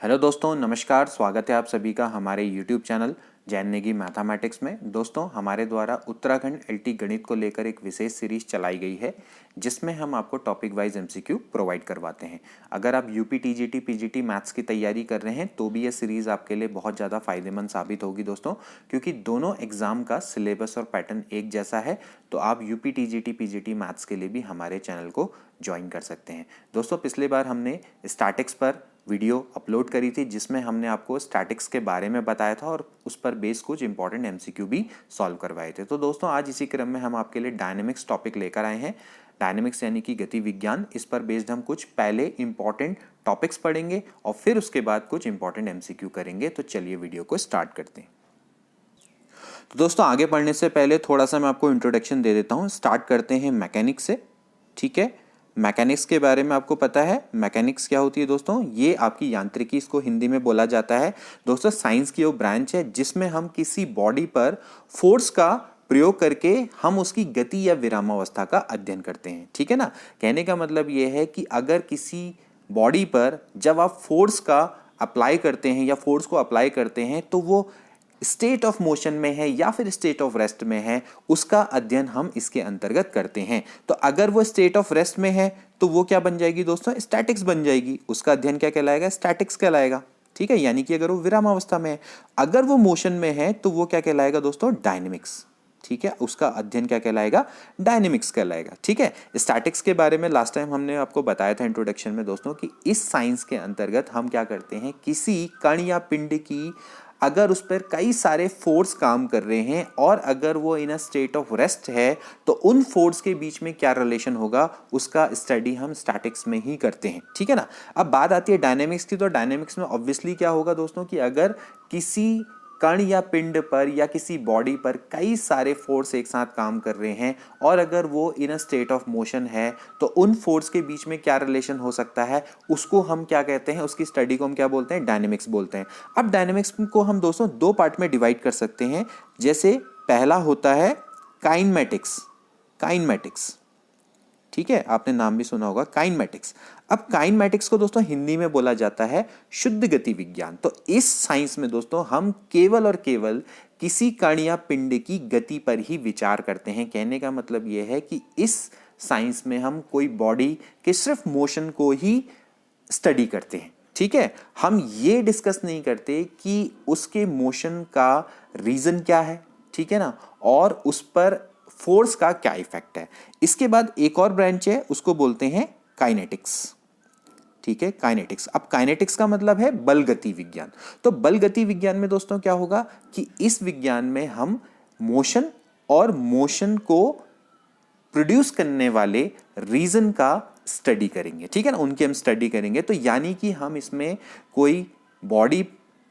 Hello दोस्तों, नमस्कार। स्वागत है आप सभी का हमारे YouTube channel Jain Negi mathematics में। दोस्तों, हमारे द्वारा उत्तराखंड एलटी गणित को लेकर एक विशेष सीरीज चलाई गई है जिसमें हम आपको टॉपिक वाइज एमसीक्यू प्रोवाइड करवाते हैं। अगर आप यूपी टीजीटी पीजीटी मैथ्स की तैयारी कर रहे हैं तो भी ये सीरीज़ आपके लिए बहुत ज़्यादा फायदेमंद साबित होगी दोस्तों, क्योंकि दोनों एग्जाम का सिलेबस और पैटर्न एक जैसा है। तो आप यूपी टीजीटी पीजीटी मैथ्स के लिए भी हमारे चैनल को ज्वाइन कर सकते हैं। दोस्तों, पिछली बार हमने स्टैटिक्स पर वीडियो अपलोड करी थी जिसमें हमने आपको स्टैटिक्स के बारे में बताया था और उस पर बेस कुछ इंपॉर्टेंट एमसीक्यू भी सॉल्व करवाए थे। तो दोस्तों, आज इसी क्रम में हम आपके लिए डायनेमिक्स टॉपिक लेकर आए हैं। डायनेमिक्स यानी कि गति विज्ञान। इस पर बेस्ड हम कुछ पहले इंपॉर्टेंट टॉपिक्स पढ़ेंगे और फिर उसके बाद कुछ इंपॉर्टेंट एमसीक्यू करेंगे। तो चलिए वीडियो को स्टार्ट करते हैं। तो दोस्तों, आगे बढ़ने से पहले थोड़ा सा मैं आपको इंट्रोडक्शन दे देता हूँ। स्टार्ट करते हैं मैकेनिक्स से। ठीक है, मैकेनिक्स के बारे में आपको पता है। मैकेनिक्स क्या होती है दोस्तों? ये आपकी यांत्रिकी, इसको हिंदी में बोला जाता है। दोस्तों, साइंस की वो ब्रांच है जिसमें हम किसी बॉडी पर फोर्स का प्रयोग करके हम उसकी गति या विरामावस्था का अध्ययन करते हैं। ठीक है ना। कहने का मतलब ये है कि अगर किसी बॉडी पर जब आप फोर्स का अप्लाई करते हैं या फोर्स को अप्लाई करते हैं तो वो स्टेट ऑफ मोशन में है या फिर स्टेट ऑफ रेस्ट में है, उसका अध्ययन हम इसके अंतर्गत करते हैं। तो अगर वो स्टेट ऑफ रेस्ट में है तो वो क्या बन जाएगी दोस्तों? स्टैटिक्स बन जाएगी। उसका अध्ययन क्या कहलाएगा? स्टैटिक्स कहलाएगा। ठीक है, यानी कि अगर वो विरामावस्था में है। अगर वो मोशन में है तो वो क्या कहलाएगा दोस्तों? डायनेमिक्स। ठीक है, उसका अध्ययन क्या कहलाएगा? डायनेमिक्स कहलाएगा। ठीक है, स्टैटिक्स के बारे में लास्ट टाइम हमने आपको बताया था इंट्रोडक्शन में दोस्तों कि इस साइंस के अंतर्गत हम क्या करते हैं, किसी कण या पिंड की अगर उस पर कई सारे फोर्स काम कर रहे हैं और अगर वो इन अ स्टेट ऑफ रेस्ट है तो उन फोर्स के बीच में क्या रिलेशन होगा, उसका स्टडी हम स्टैटिक्स में ही करते हैं। ठीक है ना। अब बात आती है डायनेमिक्स की। तो डायनेमिक्स में ऑब्वियसली क्या होगा दोस्तों कि अगर किसी कण या पिंड पर या किसी बॉडी पर कई सारे फोर्स एक साथ काम कर रहे हैं और अगर वो इन अ स्टेट ऑफ मोशन है तो उन फोर्स के बीच में क्या रिलेशन हो सकता है, उसको हम क्या कहते हैं, उसकी स्टडी को हम क्या बोलते हैं? डायनेमिक्स बोलते हैं। अब डायनेमिक्स को हम दोस्तों दो पार्ट में डिवाइड कर सकते हैं। जैसे पहला होता है काइनेमेटिक्स। काइनेमेटिक्स, ठीक है, आपने नाम भी सुना होगा, काइनेमेटिक्स। अब काइनेमेटिक्स को दोस्तों हिंदी में बोला जाता है शुद्ध गति विज्ञान। तो इस साइंस में दोस्तों हम केवल और केवल किसी कण या पिंड की गति पर ही विचार करते हैं। कहने का मतलब यह है कि इस साइंस में हम कोई बॉडी के सिर्फ मोशन को ही स्टडी करते हैं। ठीक है, हम ये डिस्कस नहीं करते कि उसके मोशन का रीजन क्या है। ठीक है ना, और उस पर फोर्स का क्या इफेक्ट है। इसके बाद एक और ब्रांच है, उसको बोलते हैं काइनेटिक्स। ठीक है, काइनेटिक्स। अब काइनेटिक्स का मतलब है बल गति विज्ञान। तो बल गति विज्ञान में दोस्तों क्या होगा कि इस विज्ञान में हम मोशन और मोशन को प्रोड्यूस करने वाले रीजन का स्टडी करेंगे। ठीक है ना, उनकी हम स्टडी करेंगे। तो यानी कि हम इसमें कोई बॉडी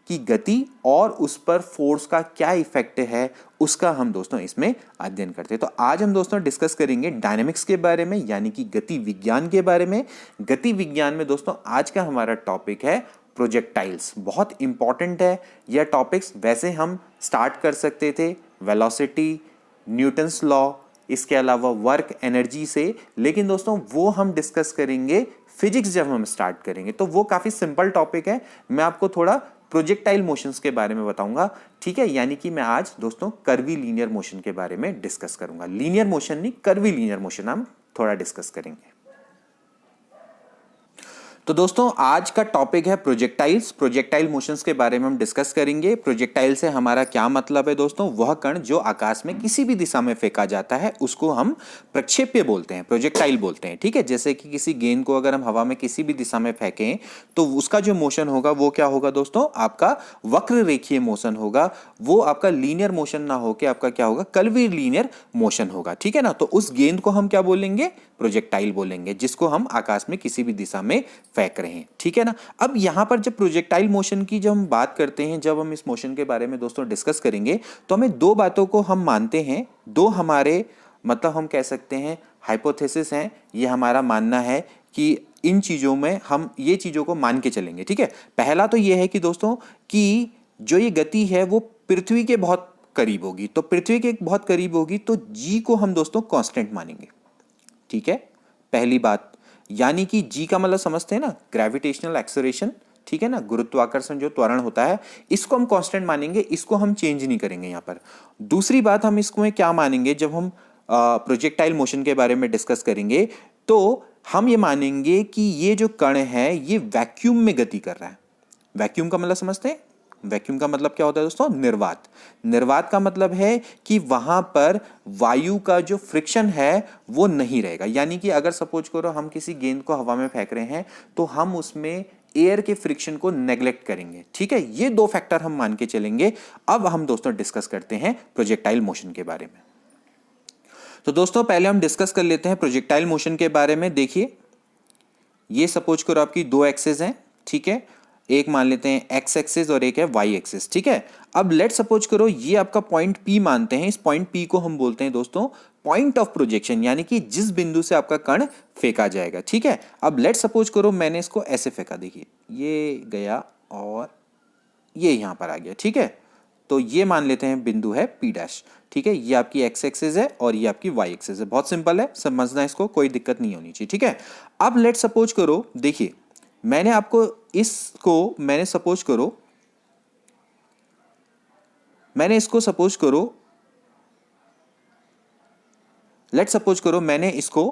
की गति और उस पर फोर्स का क्या इफेक्ट है, उसका हम दोस्तों इसमें अध्ययन करते हैं। तो आज हम दोस्तों डिस्कस करेंगे डायनेमिक्स के बारे में, यानी कि गति विज्ञान के बारे में। गति विज्ञान में दोस्तों आज का हमारा टॉपिक है प्रोजेक्टाइल्स। बहुत इंपॉर्टेंट है यह टॉपिक्स। वैसे हम स्टार्ट कर सकते थे वेलोसिटी, न्यूटन्स लॉ, इसके अलावा वर्क, एनर्जी से, लेकिन दोस्तों वो हम डिस्कस करेंगे फिजिक्स जब हम स्टार्ट करेंगे। तो वो काफी सिंपल टॉपिक है। मैं आपको थोड़ा प्रोजेक्टाइल मोशंस के बारे में बताऊंगा। ठीक है, यानी कि मैं आज दोस्तों कर्वी लीनियर मोशन के बारे में डिस्कस करूंगा। लीनियर मोशन नहीं, कर्वी लीनियर मोशन हम थोड़ा डिस्कस करेंगे। तो दोस्तों आज का टॉपिक है प्रोजेक्टाइल्स। प्रोजेक्टाइल मोशंस के बारे में हम डिस्कस करेंगे। प्रोजेक्टाइल से हमारा क्या मतलब है दोस्तों? वह कण जो आकाश में किसी भी दिशा में फेंका जाता है उसको हम प्रक्षेप्य बोलते हैं, प्रोजेक्टाइल बोलते हैं। ठीक है, जैसे कि किसी गेंद को अगर हम हवा में किसी भी दिशा में फेंकें तो उसका जो मोशन होगा वो क्या होगा दोस्तों? आपका वक्र रेखीय मोशन होगा। वो आपका लीनियर मोशन ना होकर आपका क्या होगा? कर्वी लीनियर मोशन होगा। ठीक है ना, तो उस गेंद को हम क्या बोलेंगे? प्रोजेक्टाइल बोलेंगे, जिसको हम आकाश में किसी भी दिशा में फेंक रहे हैं। ठीक है ना। अब यहां पर जब प्रोजेक्टाइल मोशन की जब हम बात करते हैं, जब हम इस मोशन के बारे में दोस्तों डिस्कस करेंगे तो हमें दो बातों को हम मानते हैं। दो हमारे मतलब हम कह सकते हैं हाइपोथेसिस हैं। ये हमारा मानना है कि इन चीजों में हम ये चीजों को मान के चलेंगे। ठीक है, पहला तो ये है कि दोस्तों कि जो ये गति है वो पृथ्वी के बहुत करीब होगी। तो पृथ्वी के बहुत करीब होगी तो जी को हम दोस्तों कांस्टेंट मानेंगे। ठीक है, पहली बात। यानी कि जी का मतलब समझते हैं ना, ग्रेविटेशनल एक्सेलरेशन। ठीक है ना, गुरुत्वाकर्षण जो त्वरण होता है इसको हम कांस्टेंट मानेंगे, इसको हम चेंज नहीं करेंगे यहाँ पर। दूसरी बात हम इसको में क्या मानेंगे, जब हम प्रोजेक्टाइल मोशन के बारे में डिस्कस करेंगे तो हम ये मानेंगे कि ये जो कण है ये वैक्यूम में गति कर रहा है। वैक्यूम का मतलब समझते हैं, वैक्यूम का मतलब क्या होता है दोस्तों, निर्वात। निर्वात का मतलब है कि वहां पर वायु का जो फ्रिक्शन है वो नहीं रहेगा, यानी कि अगर सपोज करो हम किसी गेंद को हवा में फेंक रहे हैं तो हम उसमें एयर के फ्रिक्शन को नेग्लेक्ट करेंगे, ठीक है। ये दो फैक्टर हम मान के चलेंगे। अब हम दोस्तों डिस्कस करते हैं प्रोजेक्टाइल मोशन के बारे में। तो दोस्तों पहले हम डिस्कस कर लेते हैं प्रोजेक्टाइल मोशन के बारे में। देखिए ये सपोज करो आपकी दो एक्सिस हैं, ठीक है, एक मान लेते हैं एक्स एक्सिस और एक है वाई एक्सिस, ठीक है। अब लेट सपोज करो ये आपका पॉइंट पी मानते हैं, इस पॉइंट पी को हम बोलते हैं दोस्तों पॉइंट ऑफ प्रोजेक्शन, यानी कि जिस बिंदु से आपका कण फेंका जाएगा, ठीक है। अब लेट सपोज करो मैंने इसको ऐसे फेंका, देखिए ये गया और ये यहां पर आ गया, ठीक है। तो ये मान लेते हैं बिंदु है पी डैश, ठीक है। ये आपकी एक्स एक्सिस है और ये आपकी वाई एक्सिस है। बहुत सिंपल है, समझना इसको, कोई दिक्कत नहीं होनी चाहिए, ठीक है। अब लेट सपोज करो, देखिए मैंने आपको इसको मैंने सपोज करो लेट सपोज करो मैंने इसको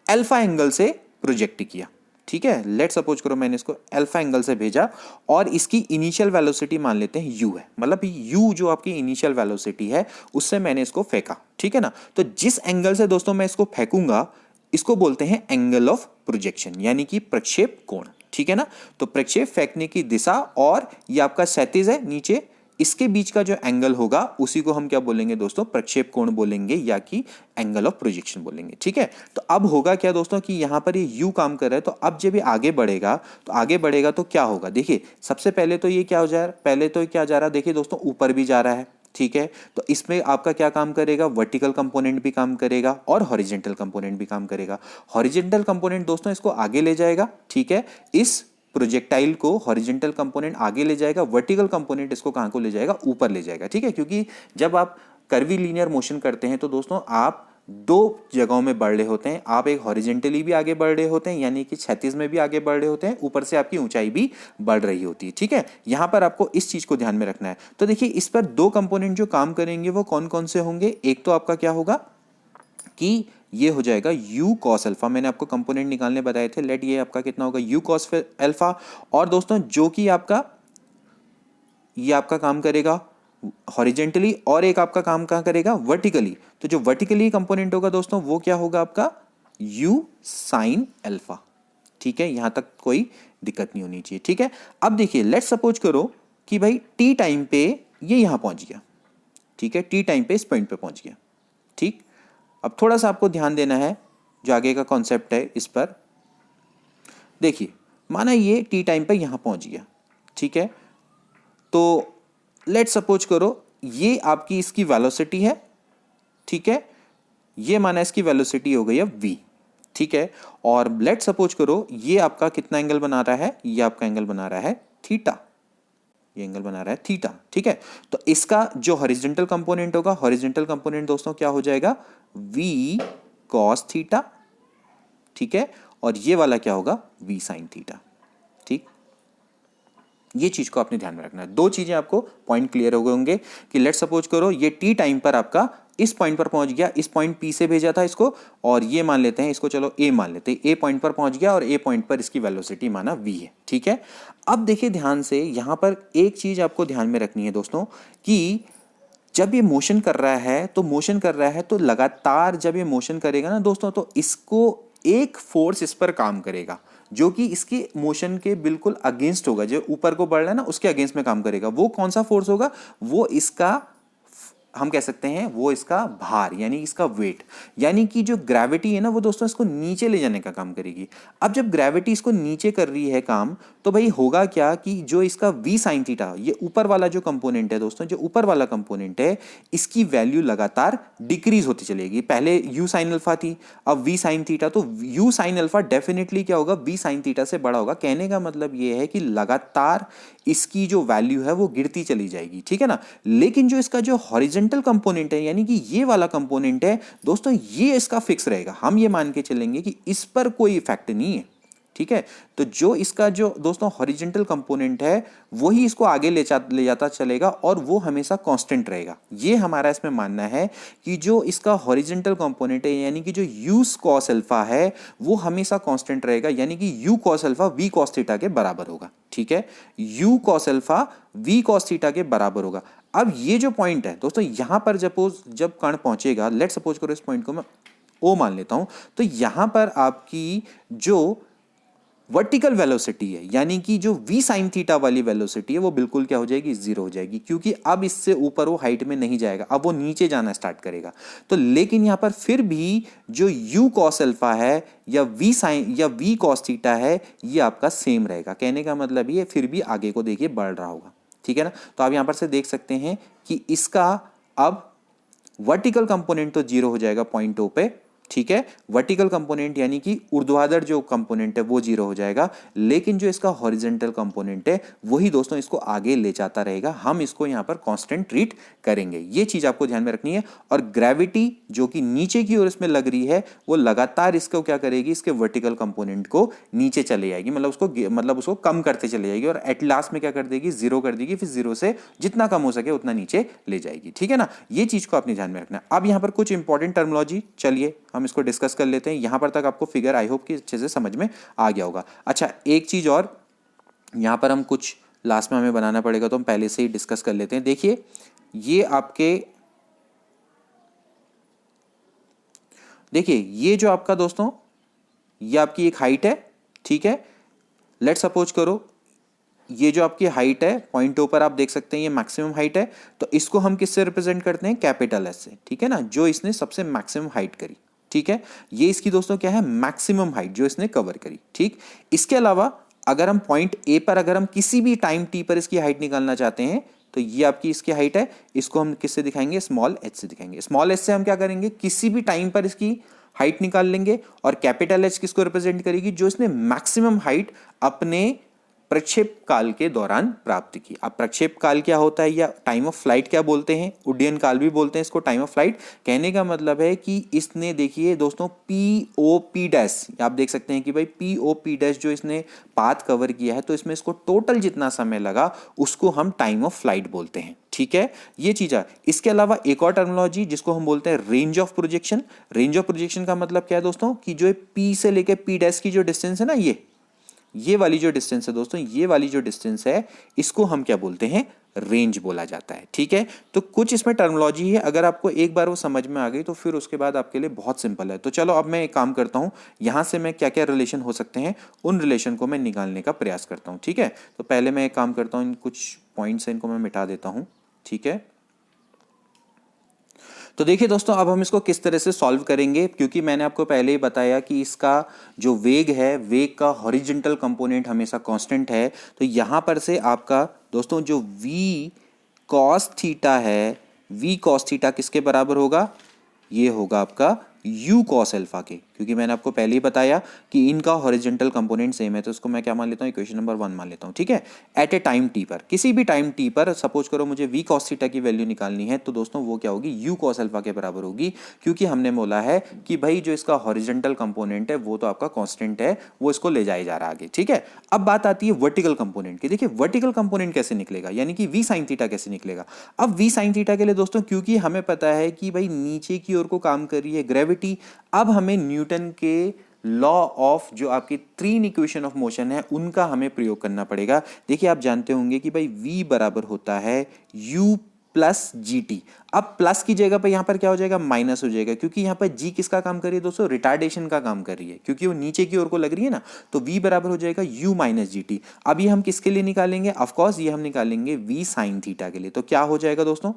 अल्फा एंगल से प्रोजेक्ट किया, ठीक है। लेट सपोज करो मैंने इसको अल्फा एंगल से भेजा और इसकी इनिशियल वेलोसिटी मान लेते हैं u है, मतलब u जो आपकी इनिशियल वेलोसिटी है उससे मैंने इसको फेंका, ठीक है ना। तो जिस एंगल से दोस्तों मैं इसको फेंकूंगा इसको बोलते हैं एंगल ऑफ प्रोजेक्शन, यानी कि प्रक्षेप कोण, ठीक है ना। तो प्रक्षेप फेंकने की दिशा और ये आपका क्षैतिज है नीचे, इसके बीच का जो एंगल होगा उसी को हम क्या बोलेंगे दोस्तों, प्रक्षेप कोण बोलेंगे या कि एंगल ऑफ प्रोजेक्शन बोलेंगे, ठीक है। तो अब होगा क्या दोस्तों कि यहां पर ये u काम कर रहा है, तो अब जब ये आगे बढ़ेगा तो क्या होगा, देखिए सबसे पहले तो ये क्या हो जा रहा है, पहले तो क्या जा रहा है, देखिए दोस्तों ऊपर भी जा रहा है, ठीक है। तो इसमें आपका क्या काम करेगा, वर्टिकल कंपोनेंट भी काम करेगा और हॉरिजेंटल कंपोनेंट भी काम करेगा। हॉरिजेंटल कंपोनेंट दोस्तों इसको आगे ले जाएगा, ठीक है, इस प्रोजेक्टाइल को हॉरिजेंटल कंपोनेंट आगे ले जाएगा, वर्टिकल कंपोनेंट इसको कहां को ले जाएगा, ऊपर ले जाएगा, ठीक है। क्योंकि जब आप कर्वी लीनियर मोशन करते हैं तो दोस्तों आप दो जगहों में बढ़ रहे होते हैं, आप एक हॉरिजेंटली भी आगे बढ़ रहे होते हैं, यानी कि क्षैतिज में भी आगे बढ़ रहे होते हैं, ऊपर से आपकी ऊंचाई भी बढ़ रही होती है, ठीक है। यहां पर आपको इस चीज को ध्यान में रखना है। तो देखिए इस पर दो कंपोनेंट जो काम करेंगे वो कौन कौन से होंगे, एक तो आपका क्या होगा कि ये हो जाएगा u cos अल्फा, मैंने आपको कंपोनेंट निकालने बताए थे, लेट ये आपका कितना होगा u cos अल्फा, और दोस्तों जो कि ये आपका काम करेगा हॉरिजेंटली और एक आपका काम कहां करेगा, वर्टिकली। तो जो वर्टिकली कंपोनेंट होगा दोस्तों वो क्या होगा आपका u sin अल्फा, ठीक है। यहां तक कोई दिक्कत नहीं होनी चाहिए, ठीक है। अब देखिए लेट सपोज करो कि भाई t टाइम पे ये यहां पहुंच गया, ठीक है, t टाइम पे इस पॉइंट पे पहुंच गया, ठीक। अब थोड़ा सा आपको ध्यान देना है जो आगे का कॉन्सेप्ट है इस पर। देखिए माना ये टी टाइम पे यहां पहुंच गया, ठीक है। तो लेट सपोज करो ये आपकी इसकी वेलोसिटी है, ठीक है, ये माना इसकी वेलोसिटी हो गई है v, ठीक है। और लेट सपोज करो ये आपका कितना एंगल बना रहा है, ये आपका एंगल बना रहा है थीटा, ये एंगल बना रहा है थीटा, ठीक है। तो इसका जो हॉरिजॉन्टल कंपोनेंट होगा, हॉरिजॉन्टल कंपोनेंट दोस्तों क्या हो जाएगा, v cos थीटा, ठीक है, और ये वाला क्या होगा, v sin थीटा, ठीक। ये चीज को आपने ध्यान में रखना है। दो चीजें आपको पॉइंट क्लियर हो गए होंगे कि लेट सपोज करो ये t टाइम पर आपका इस पॉइंट पर पहुंच गया, इस पॉइंट P से भेजा था इसको, और ये मान लेते हैं इसको, चलो A मान लेते हैं, A पॉइंट पर पहुंच गया और A पॉइंट पर इसकी वेलोसिटी माना v है, ठीक है। अब देखिए ध्यान से, यहां पर एक चीज आपको ध्यान में रखनी है दोस्तों कि जब ये मोशन कर रहा है तो लगातार जब ये मोशन करेगा ना दोस्तों, तो इसको एक फोर्स इस पर काम करेगा जो कि इसके मोशन के बिल्कुल अगेंस्ट होगा, जो ऊपर को बढ़ रहा है ना उसके अगेंस्ट में काम करेगा। वो कौन सा फोर्स होगा, वो इसका हम कह सकते हैं वो इसका भार, यानी इसका वेट, यानी कि जो ग्रेविटी है ना वो दोस्तों इसको नीचे ले जाने का काम करेगी। अब जब ग्रेविटी इसको नीचे कर रही है काम, तो भाई होगा क्या कि जो इसका v sin थीटा, ये ऊपर वाला जो कंपोनेंट है दोस्तों, जो ऊपर वाला कंपोनेंट है इसकी वैल्यू लगातार डिक्रीज होती चलेगी। पहले u sin अल्फा थी, अब v sin थीटा, तो u sin अल्फा डेफिनेटली क्या होगा, v sin थीटा से बड़ा होगा। कहने का मतलब ये है कि लगातार इसकी जो वैल्यू है वो गिरती चली जाएगी, ठीक है ना। लेकिन जो इसका जो हॉरिजॉन्टल कंपोनेंट है, यानी कि ये वाला कंपोनेंट है दोस्तों, ये इसका फिक्स रहेगा। हम ये मान के चलेंगे कि इस पर कोई इफेक्ट नहीं है, ठीक है। तो जो इसका जो दोस्तों हॉरिजेंटल कंपोनेंट है वही इसको आगे ले जाता चलेगा और वो हमेशा कांस्टेंट रहेगा। ये हमारा इसमें मानना है कि जो इसका हॉरिजेंटल कंपोनेंट है यानी कि जो u cos अल्फा है वो हमेशा कांस्टेंट रहेगा, यानी कि u cos alpha v cos theta के बराबर होगा। ठीक है, u cos alpha v cos theta के बराबर होगा। अब ये जो पॉइंट है दोस्तों, यहां पर जब कण पहुंचेगा, लेट सपोज करो इस पॉइंट को मैं ओ मान लेता हूं, तो यहां पर आपकी जो वर्टिकल वेलोसिटी है यानी कि जो v sin थीटा वाली वेलोसिटी है वो बिल्कुल क्या हो जाएगी, जीरो हो जाएगी, क्योंकि अब इससे ऊपर वो हाइट में नहीं जाएगा, अब वो नीचे जाना स्टार्ट करेगा। तो लेकिन यहां पर फिर भी जो u cos अल्फा है या v cos थीटा है ये आपका सेम रहेगा। कहने का मतलब ये फिर भी आगे को देखिए बढ़ रहा होगा। ठीक है ना। तो आप यहां पर से देख सकते हैं कि इसका अब वर्टिकल कंपोनेंट तो जीरो हो जाएगा पॉइंट ओ पे। ठीक है, वर्टिकल कंपोनेंट यानी कि ऊर्ध्वाधर जो कंपोनेंट है वो जीरो हो जाएगा, लेकिन जो इसका हॉरिजॉन्टल कंपोनेंट है वही दोस्तों इसको आगे ले जाता रहेगा। हम इसको यहां पर कांस्टेंट ट्रीट करेंगे, ये चीज आपको ध्यान में रखनी है। और ग्रेविटी जो कि नीचे की ओर इसमें लग रही है वो लगातार इसको क्या करेगी, इसके वर्टिकल कंपोनेंट को नीचे चले जाएगी, मतलब उसको कम करते चले जाएगी और एट लास्ट में क्या कर देगी, जीरो कर देगी, फिर जीरो से जितना कम हो सके उतना नीचे ले जाएगी। ठीक है ना, ये चीज को अपने ध्यान में रखना है। अब यहां पर कुछ इंपॉर्टेंट टर्मिनोलॉजी, चलिए हम इसको डिस्कस कर लेते हैं। यहां पर तक आपको फिगर आई होप कि अच्छे से समझ में आ गया होगा। अच्छा, एक चीज और यहां पर हम कुछ लास्ट में हमें बनाना पड़ेगा तो हम पहले से ही डिस्कस कर लेते हैं। देखिए ये जो आपका दोस्तों ये आपकी एक हाइट है। ठीक है, लेट सपोज करो ये जो आपकी हाइट है पॉइंट ओ पर आप देख सकते हैं ये मैक्सिमम हाइट है, तो इसको हम किससे रिप्रेजेंट करते हैं, कैपिटल एस से। ठीक है ना, जो इसने सबसे मैक्सिमम हाइट करी। ठीक है, ये इसकी दोस्तों क्या है, मैक्सिमम हाइट जो इसने कवर करी। ठीक, इसके अलावा अगर हम पॉइंट ए पर अगर हम किसी भी टाइम टी पर इसकी हाइट निकालना चाहते हैं तो ये आपकी इसकी हाइट है, इसको हम किससे दिखाएंगे, स्मॉल एच से दिखाएंगे। स्मॉल एच से हम क्या करेंगे, किसी भी टाइम पर इसकी हाइट निकाल लेंगे। और कैपिटल एच किसको रिप्रेजेंट करेगी, जो इसने मैक्सिमम हाइट अपने प्रक्षेप काल के दौरान प्राप्त की। अब प्रक्षेप काल क्या होता है या टाइम ऑफ फ्लाइट क्या बोलते हैं, उड्डयन काल भी बोलते हैं इसको, टाइम ऑफ फ्लाइट। कहने का मतलब है कि इसने देखिए दोस्तों पी डैश, आप देख सकते हैं कि भाई पी डैश जो इसने पाथ कवर किया है, तो इसमें इसको टोटल जितना समय लगा उसको हम टाइम ऑफ फ्लाइट बोलते हैं। ठीक है, ये चीज है। इसके अलावा एक और टर्मिनोलॉजी जिसको हम बोलते हैं range of projection. Range of projection का मतलब क्या है दोस्तों, कि जो पी से लेकर पी डैश की जो डिस्टेंस है ना, ये वाली जो डिस्टेंस है दोस्तों, ये वाली जो डिस्टेंस है इसको हम क्या बोलते हैं, रेंज बोला जाता है। ठीक है, तो कुछ इसमें टर्मिनोलॉजी है, अगर आपको एक बार वो समझ में आ गई तो फिर उसके बाद आपके लिए बहुत सिंपल है। तो चलो अब मैं एक काम करता हूं, यहां से मैं क्या क्या रिलेशन हो सकते हैं उन रिलेशन को मैं निकालने का प्रयास करता हूं। ठीक है, तो पहले मैं एक काम करता हूं, इन कुछ पॉइंट्स इनको मैं मिटा देता हूं। ठीक है, तो देखिए दोस्तों अब हम इसको किस तरह से सॉल्व करेंगे, क्योंकि मैंने आपको पहले ही बताया कि इसका जो वेग है, वेग का हॉरिजॉन्टल कंपोनेंट हमेशा कांस्टेंट है। तो यहां पर से आपका दोस्तों जो v cos थीटा है, v cos थीटा किसके बराबर होगा, ये होगा आपका u cos अल्फा के, क्योंकि मैंने आपको पहले ही बताया कि इनका हॉरिजॉन्टल कंपोनेंट सेम है। तो इसको मैं क्या मान लेता हूँ, इक्वेशन नंबर 1 मान लेता हूँ। ठीक है, एट ए टाइम टी पर, किसी भी टाइम टी पर सपोज करो मुझे v cos थीटा की वैल्यू निकालनी है, तो दोस्तों वो क्या होगी, u cos अल्फा के बराबर होगी, क्योंकि हमने बोला है कि भाई जो इसका हॉरिजॉन्टल कंपोनेंट है वो तो आपका कांस्टेंट है, वो इसको ले जाया जा रहा है आगे। ठीक है, अब बात आती है वर्टिकल कंपोनेंट की। देखिए वर्टिकल कंपोनेंट कैसे निकलेगा, यानी कि v sin थीटा कैसे निकलेगा। अब v sin थीटा के लिए दोस्तों, क्योंकि हमें पता है कि भाई नीचे की ओर को काम कर रही है ग्रेविटी, अब हमें न्यूटन के लॉ ऑफ जो आपकी तीन इक्वेशन ऑफ मोशन है उनका हमें प्रयोग करना पड़ेगा। देखिए आप जानते होंगे कि भाई v बराबर होता है u प्लस जी टी। अब प्लस की जगह पर यहां पर क्या हो जाएगा, माइनस हो जाएगा, क्योंकि यहां पर g किसका काम कर रही है दोस्तों, रिटार्डेशन का काम कर रही है, क्योंकि वो नीचे की ओर को लग रही है ना। तो v बराबर हो जाएगा u माइनस जी टी। अब ये हम किसके लिए निकालेंगे, ऑफकोर्स ये हम निकालेंगे v साइन थीटा के लिए। तो क्या हो जाएगा दोस्तों,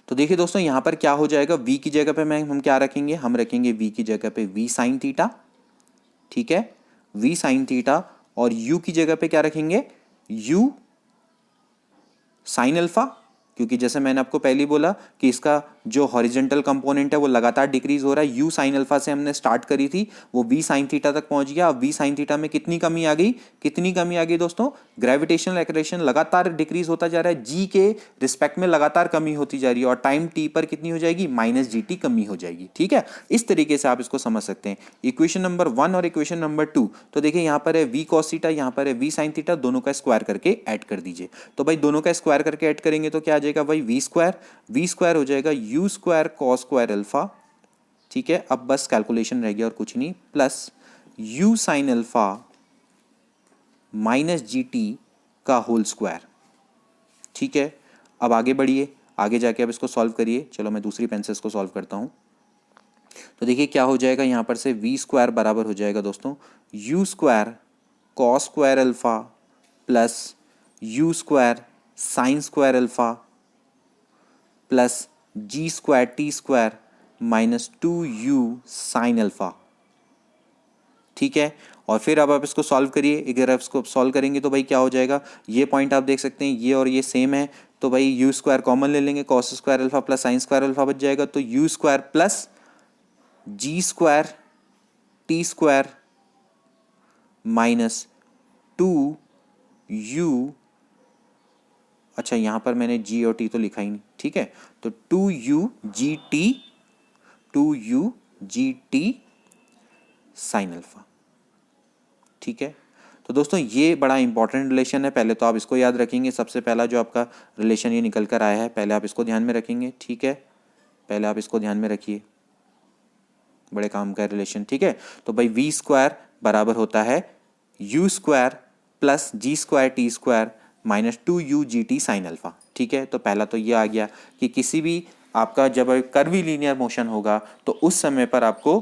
तो देखिए दोस्तों यहां पर क्या हो जाएगा, v की जगह पे हम क्या रखेंगे, हम रखेंगे v की जगह पे v साइन थीटा। ठीक है, v साइन थीटा, और u की जगह पे क्या रखेंगे, u साइन अल्फा, क्योंकि जैसे मैंने आपको पहले बोला कि इसका जो हॉरिजेंटल कंपोनेंट है वो लगातार डिक्रीज हो रहा है। यू साइन अल्फा से हमने स्टार्ट करी थी, वो वी साइन थीटा तक पहुंच गया। अब वी साइन थीटा में कितनी कमी आ गई, कितनी कमी आ गई दोस्तों, ग्रेविटेशनल एक्सेलरेशन लगातार डिक्रीज होता जा रहा है, जी के रिस्पेक्ट में लगातार कमी होती जा रही है, और टाइम टी पर कितनी हो जाएगी, माइनस जी टी कमी हो जाएगी। ठीक है, इस तरीके से आप इसको समझ सकते हैं। इक्वेशन नंबर 1 और इक्वेशन नंबर 2, तो देखिए यहाँ पर है वी कॉस थीटा, यहाँ पर है वी साइन थीटा, दोनों का स्क्वायर करके ऐड कर दीजिए। तो भाई दोनों का स्क्वायर करके ऐड करेंगे तो क्या आ जाएगा भाई, वी स्क्वायर हो जाएगा u square cos square alpha. ठीक है, अब बस कैलकुलेशन रह गया और कुछ नहीं, plus you sine alpha minus g T का होल स्क्वायर। ठीक है, अब आगे बढ़िए, आगे जाके अब इसको सॉल्व करिए। चलो मैं दूसरी पेन से इसको सॉल्व करता हूं। तो देखिए क्या हो जाएगा, यहां पर से वी स्क्वायर बराबर हो जाएगा दोस्तों u square cos square alpha plus u square sine square alpha plus g square t square minus 2u sine alpha. ठीक है, और फिर अब आप इसको सॉल्व करिए। अगर आप इसको सॉल्व करेंगे तो भाई क्या हो जाएगा, ये पॉइंट आप देख सकते हैं ये और ये सेम है, तो भाई यू स्क्वायर कॉमन ले लेंगे, cos square alpha plus sine square alpha बच जाएगा, तो u square plus g square t square minus 2u, अच्छा यहां पर मैंने g और t तो लिखा ही नहीं। ठीक है, तो 2u g t sine alpha. ठीक है, तो दोस्तों ये बड़ा इंपॉर्टेंट रिलेशन है, पहले तो आप इसको याद रखेंगे। सबसे पहला जो आपका रिलेशन ये निकल कर आया है, पहले आप इसको ध्यान में रखेंगे। ठीक है, पहले आप इसको ध्यान में रखिए, बड़े काम का रिलेशन। ठीक है, तो भाई वी स्क्वायर बराबर होता है u square plus g square t square minus 2u g t sine alpha. ठीक है, तो पहला तो ये आ गया कि किसी भी आपका जब कर्वी लीनियर मोशन होगा तो उस समय पर आपको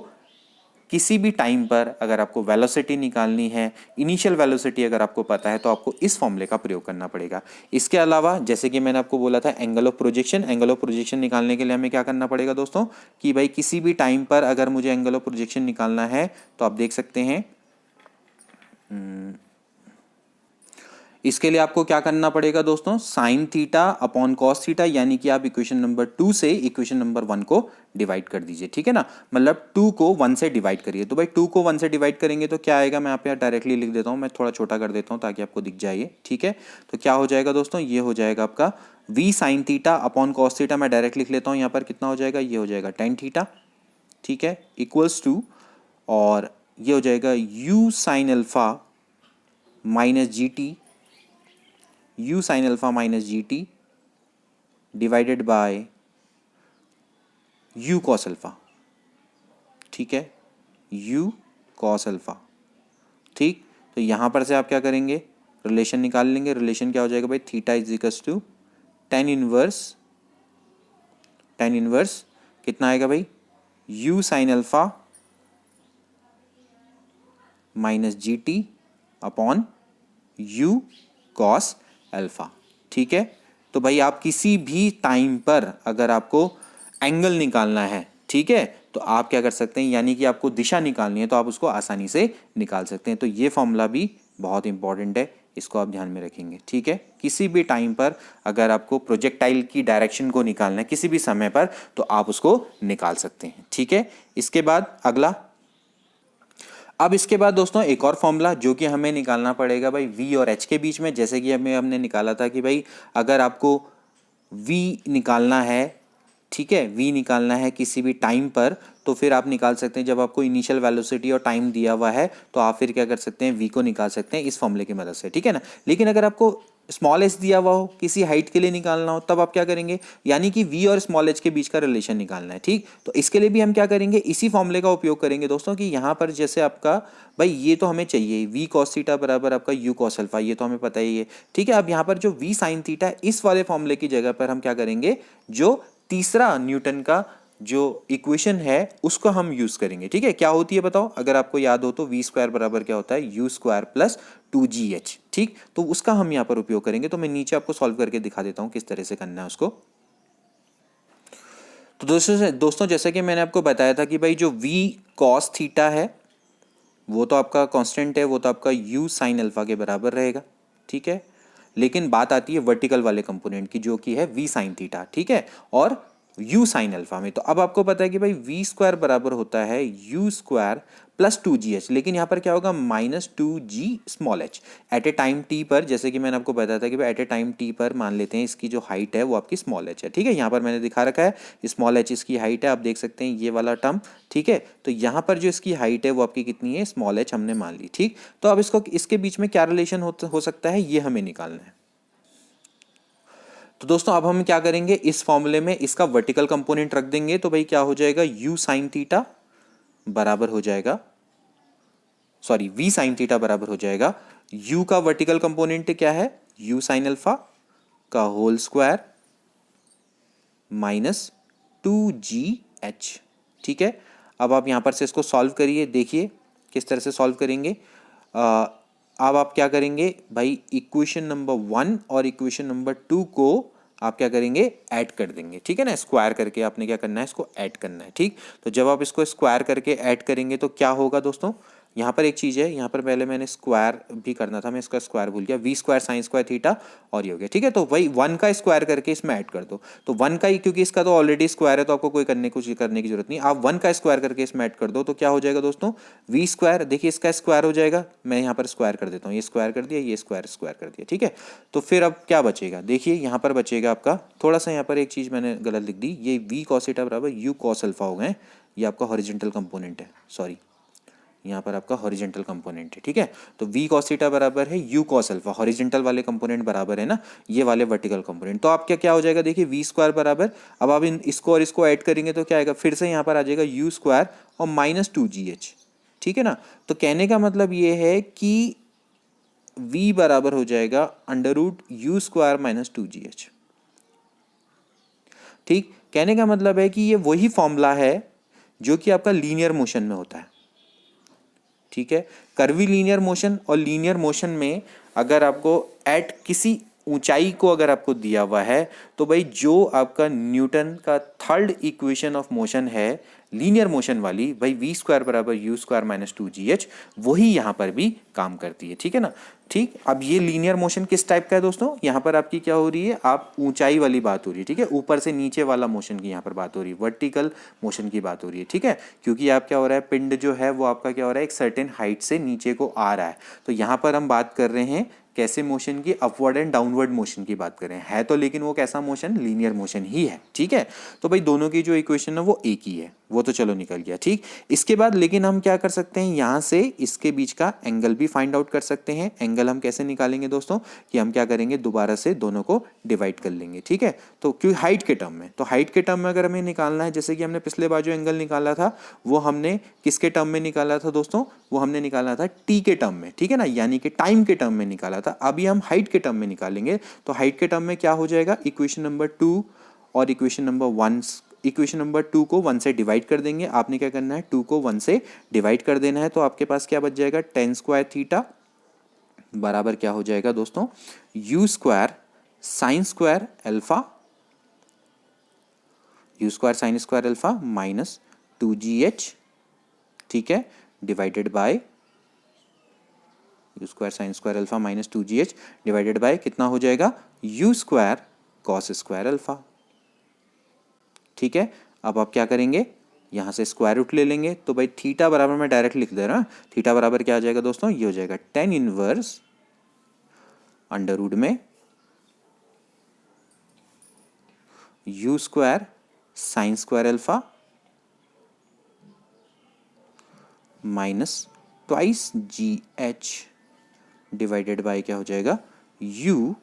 किसी भी टाइम पर अगर आपको वेलोसिटी निकालनी है, इनिशियल वेलोसिटी अगर आपको पता है, तो आपको इस फॉर्मूले का प्रयोग करना पड़ेगा। इसके अलावा जैसे कि मैंने आपको बोला था एंगल ऑफ प्रोजेक्शन निकालने के लिए हमें क्या करना पड़ेगा दोस्तों, कि भाई किसी भी टाइम पर अगर मुझे एंगल ऑफ प्रोजेक्शन निकालना है तो आप देख सकते हैं इसके लिए आपको क्या करना पड़ेगा दोस्तों, sign theta upon cos theta, यानी कि आप इक्वेशन नंबर 2 से इक्वेशन नंबर 1 को डिवाइड कर दीजिए। ठीक है ना, मतलब 2 को 1 से डिवाइड करिए। तो भाई 2 को 1 से डिवाइड करेंगे तो क्या आएगा, मैं आप यहाँ डायरेक्टली लिख देता हूँ, मैं थोड़ा छोटा कर देता हूँ ताकि आपको दिख जाए। ठीक है, तो क्या हो जाएगा दोस्तों, ये हो जाएगा आपका v sine theta upon cos theta, मैं डायरेक्ट लिख लेता हूँ यहाँ पर, कितना हो जाएगा, ये हो जाएगा टेन थीटा। ठीक है, इक्वल्स टू, और ये हो जाएगा you sine alpha minus g T, u sin alpha minus gt divided by u cos alpha। ठीक है, u cos alpha। ठीक, तो यहां पर से आप क्या करेंगे, रिलेशन निकाल लेंगे। रिलेशन क्या हो जाएगा भाई, theta is equals to tan inverse कितना आएगा भाई, u sin alpha minus g t upon u cos alpha. ठीक है, तो भाई आप किसी भी टाइम पर अगर आपको एंगल निकालना है, ठीक है, तो आप क्या कर सकते हैं, यानी कि आपको दिशा निकालनी है तो आप उसको आसानी से निकाल सकते हैं। तो ये फॉर्मूला भी बहुत इंपॉर्टेंट है, इसको आप ध्यान में रखेंगे। ठीक है, किसी भी टाइम पर अगर आपको प्रोजेक्टाइल की डायरेक्शन को निकालना है किसी भी समय पर, तो आप उसको निकाल सकते हैं। ठीक है, इसके बाद अगला, अब इसके बाद दोस्तों एक और फॉर्मूला जो कि हमें निकालना पड़ेगा भाई v और h के बीच में। जैसे कि हमने निकाला था कि भाई अगर आपको v निकालना है, ठीक है, v निकालना है किसी भी टाइम पर, तो फिर आप निकाल सकते हैं जब आपको इनिशियल वेलोसिटी और टाइम दिया हुआ है, तो आप फिर क्या कर सकते हैं, v को निकाल सकते हैं इस फॉर्मूले की मदद से। ठीक है ना, लेकिन अगर आपको स्मॉल एच दिया हुआ हो, किसी हाइट के लिए निकालना हो, तब आप क्या करेंगे, यानी कि v और स्मॉल एच के बीच का रिलेशन निकालना है। ठीक, तो इसके लिए भी हम क्या करेंगे, इसी फॉर्मूले का उपयोग करेंगे दोस्तों, कि यहाँ पर जैसे आपका भाई ये तो हमें चाहिए v cos थीटा बराबर आपका u cos अल्फा, ये तो हमें पता ही है। ठीक है, अब यहाँ पर जो v sin थीटा इस वाले फॉर्मूले की जगह पर हम क्या करेंगे, जो तीसरा न्यूटन का जो इक्वेशन है उसको हम यूज करेंगे। ठीक है, क्या होती है बताओ, अगर आपको याद हो तो वी स्क्वायर बराबर क्या होता है, यू स्क्वायर प्लस 2gh। ठीक, तो उसका हम यहाँ पर उपयोग करेंगे। तो मैं नीचे आपको सॉल्व करके दिखा देता हूँ किस तरह से करना है उसको। तो दोस्तों जैसा कि मैंने आपको बताया था कि भाई जो v cos थीटा है वो तो आपका कांस्टेंट है, वो तो आपका u sin अल्फा के बराबर रहेगा। ठीक है, लेकिन बात आती है वर्टिकल वाले कंपोनेंट की जो कि है v sin थीटा। ठीक है, और यू साइन अल्फा में। तो अब आपको पता है कि भाई वी स्क्वायर बराबर होता है यू स्क्वायर प्लस 2gh, लेकिन यहाँ पर क्या होगा minus 2g small h at a time t पर। जैसे कि मैंने आपको बताया था कि भाई एट ए टाइम t पर मान लेते हैं इसकी जो हाइट है वो आपकी स्मॉल h है, ठीक है। यहाँ पर मैंने दिखा रखा है स्मॉल h इसकी हाइट है, आप देख सकते हैं ये वाला टर्म, ठीक है। तो यहाँ पर जो इसकी हाइट है वो आपकी कितनी है, स्मॉल h हमने मान ली, ठीक। तो अब इसको इसके बीच में क्या रिलेशन हो सकता है ये हमें निकालना है। तो दोस्तों अब हम क्या करेंगे, इस फॉर्मूले में इसका वर्टिकल कंपोनेंट रख देंगे। तो भाई क्या हो जाएगा, u साइन थीटा बराबर हो जाएगा, सॉरी v साइन थीटा बराबर हो जाएगा u का वर्टिकल कंपोनेंट क्या है, u साइन अल्फा का होल स्क्वायर माइनस 2gh, ठीक है। अब आप यहां पर से इसको सॉल्व करिए, देखिए किस तरह से सॉल्व करेंगे। अब आप क्या करेंगे भाई, इक्वेशन नंबर 1 और इक्वेशन नंबर 2 को आप क्या करेंगे, ऐड कर देंगे, ठीक है ना। स्क्वायर करके आपने क्या करना है, इसको ऐड करना है, ठीक। तो जब आप इसको स्क्वायर करके ऐड करेंगे तो क्या होगा दोस्तों, यहाँ पर एक चीज़ है, यहाँ पर पहले मैंने स्क्वायर भी करना था, मैं इसका स्क्वायर भूल गया, v square sine square theta और ये हो गया, ठीक है। तो वही 1 का स्क्वायर करके इसमें ऐड कर दो। तो 1 का ही, क्योंकि इसका तो ऑलरेडी स्क्वायर है तो आपको कोई कुछ करने की जरूरत नहीं, आप 1 का स्क्वायर करके इसमें ऐड कर दो। तो क्या हो जाएगा दोस्तों, वी स्क्वायर, देखिए इसका स्क्वायर हो जाएगा, मैं यहाँ पर स्क्वायर कर देता हूँ, ये स्क्वायर कर दिया, ये स्क्वायर कर दिया, ठीक है। तो फिर अब क्या बचेगा, देखिए यहाँ पर बचेगा आपका, थोड़ा सा यहाँ पर एक चीज़ मैंने गलत लिख दी, ये वी कॉस थीटा बराबर यू कॉस अल्फा हो गए, ये आपका हॉरिजेंटल कंपोनेंट है, सॉरी यहाँ पर आपका हॉरिजेंटल कंपोनेंट है, ठीक है। तो v cos थीटा बराबर है u cos अल्फा, हॉरिजेंटल वाले कंपोनेंट बराबर है ना ये वाले वर्टिकल कंपोनेंट। तो आप क्या हो जाएगा, देखिए v स्क्वायर बराबर, अब आप इसको और इसको ऐड करेंगे तो क्या आएगा, फिर से यहाँ पर आ जाएगा u स्क्वायर और माइनस 2gh, ठीक है ना। तो कहने का मतलब ये है कि v बराबर हो जाएगा under root u square minus 2gh, ठीक। कहने का मतलब है कि ये वही फॉर्मूला है जो कि आपका लीनियर मोशन में होता है, ठीक है। कर्वी लीनियर मोशन और लीनियर मोशन में अगर आपको एट किसी ऊंचाई को अगर आपको दिया हुआ है तो भाई जो आपका न्यूटन का थर्ड इक्वेशन ऑफ मोशन है लीनियर मोशन वाली, भाई वी स्क्वायर बराबर यू स्क्वायर माइनस 2gh, वही यहाँ पर भी काम करती है, ठीक है ना, ठीक। अब ये लीनियर मोशन किस टाइप का है दोस्तों, यहाँ पर आपकी क्या हो रही है, आप ऊंचाई वाली बात हो रही है, ठीक है, ऊपर से नीचे वाला मोशन की यहाँ पर बात हो रही है, वर्टिकल मोशन की बात हो रही है, ठीक है। क्योंकि आप क्या हो रहा है, पिंड जो है वो आपका क्या हो रहा है, एक सर्टेन हाइट से नीचे को आ रहा है। तो यहाँ पर हम बात कर रहे हैं कैसे मोशन की, अपवर्ड एंड डाउनवर्ड मोशन की बात करें है तो, लेकिन वो कैसा मोशन, लीनियर मोशन ही है, ठीक है। तो भाई दोनों की जो इक्वेशन है वो एक ही है, वो तो चलो निकल गया, ठीक। इसके बाद लेकिन हम क्या कर सकते हैं, यहाँ से इसके बीच का एंगल भी फाइंड आउट कर सकते हैं। एंगल हम कैसे निकालेंगे दोस्तों, कि हम क्या करेंगे, दोबारा से दोनों को डिवाइड कर लेंगे, ठीक है। तो क्यों, हाइट के टर्म में, तो हाइट के टर्म में अगर हमें निकालना है, जैसे कि हमने पिछले बार जो एंगल निकाला था वो हमने किसके टर्म में निकाला था दोस्तों, वो हमने निकाला था टी के टर्म में, ठीक है ना, यानी कि टाइम के टर्म में निकाला था। अभी हम हाइट के टर्म में निकालेंगे। तो हाइट के टर्म में क्या हो जाएगा, इक्वेशन नंबर 2 और इक्वेशन नंबर 1, इक्वेशन नंबर 2 को 1 से डिवाइड कर देंगे। आपने क्या करना है, 2 को 1 से डिवाइड कर देना है। तो आपके पास क्या बच जाएगा, tan स्क्वायर थीटा बराबर क्या हो जाएगा दोस्तों, u square sine square alpha, you square sine square alpha minus 2gh, ठीक है, divided by you square sine square alpha minus 2gh divided by कितना हो जाएगा, u square cos square alpha, ठीक है। अब आप क्या करेंगे, यहाँ से स्क्वायर रूट ले लेंगे। तो भाई थीटा बराबर मैं डायरेक्ट लिख दे रहा हूँ, थीटा बराबर क्या आ जाएगा दोस्तों, ये हो जाएगा tan इनवर्स अंडर रूट में you square sine square alpha minus twice GH divided by क्या हो जाएगा, यू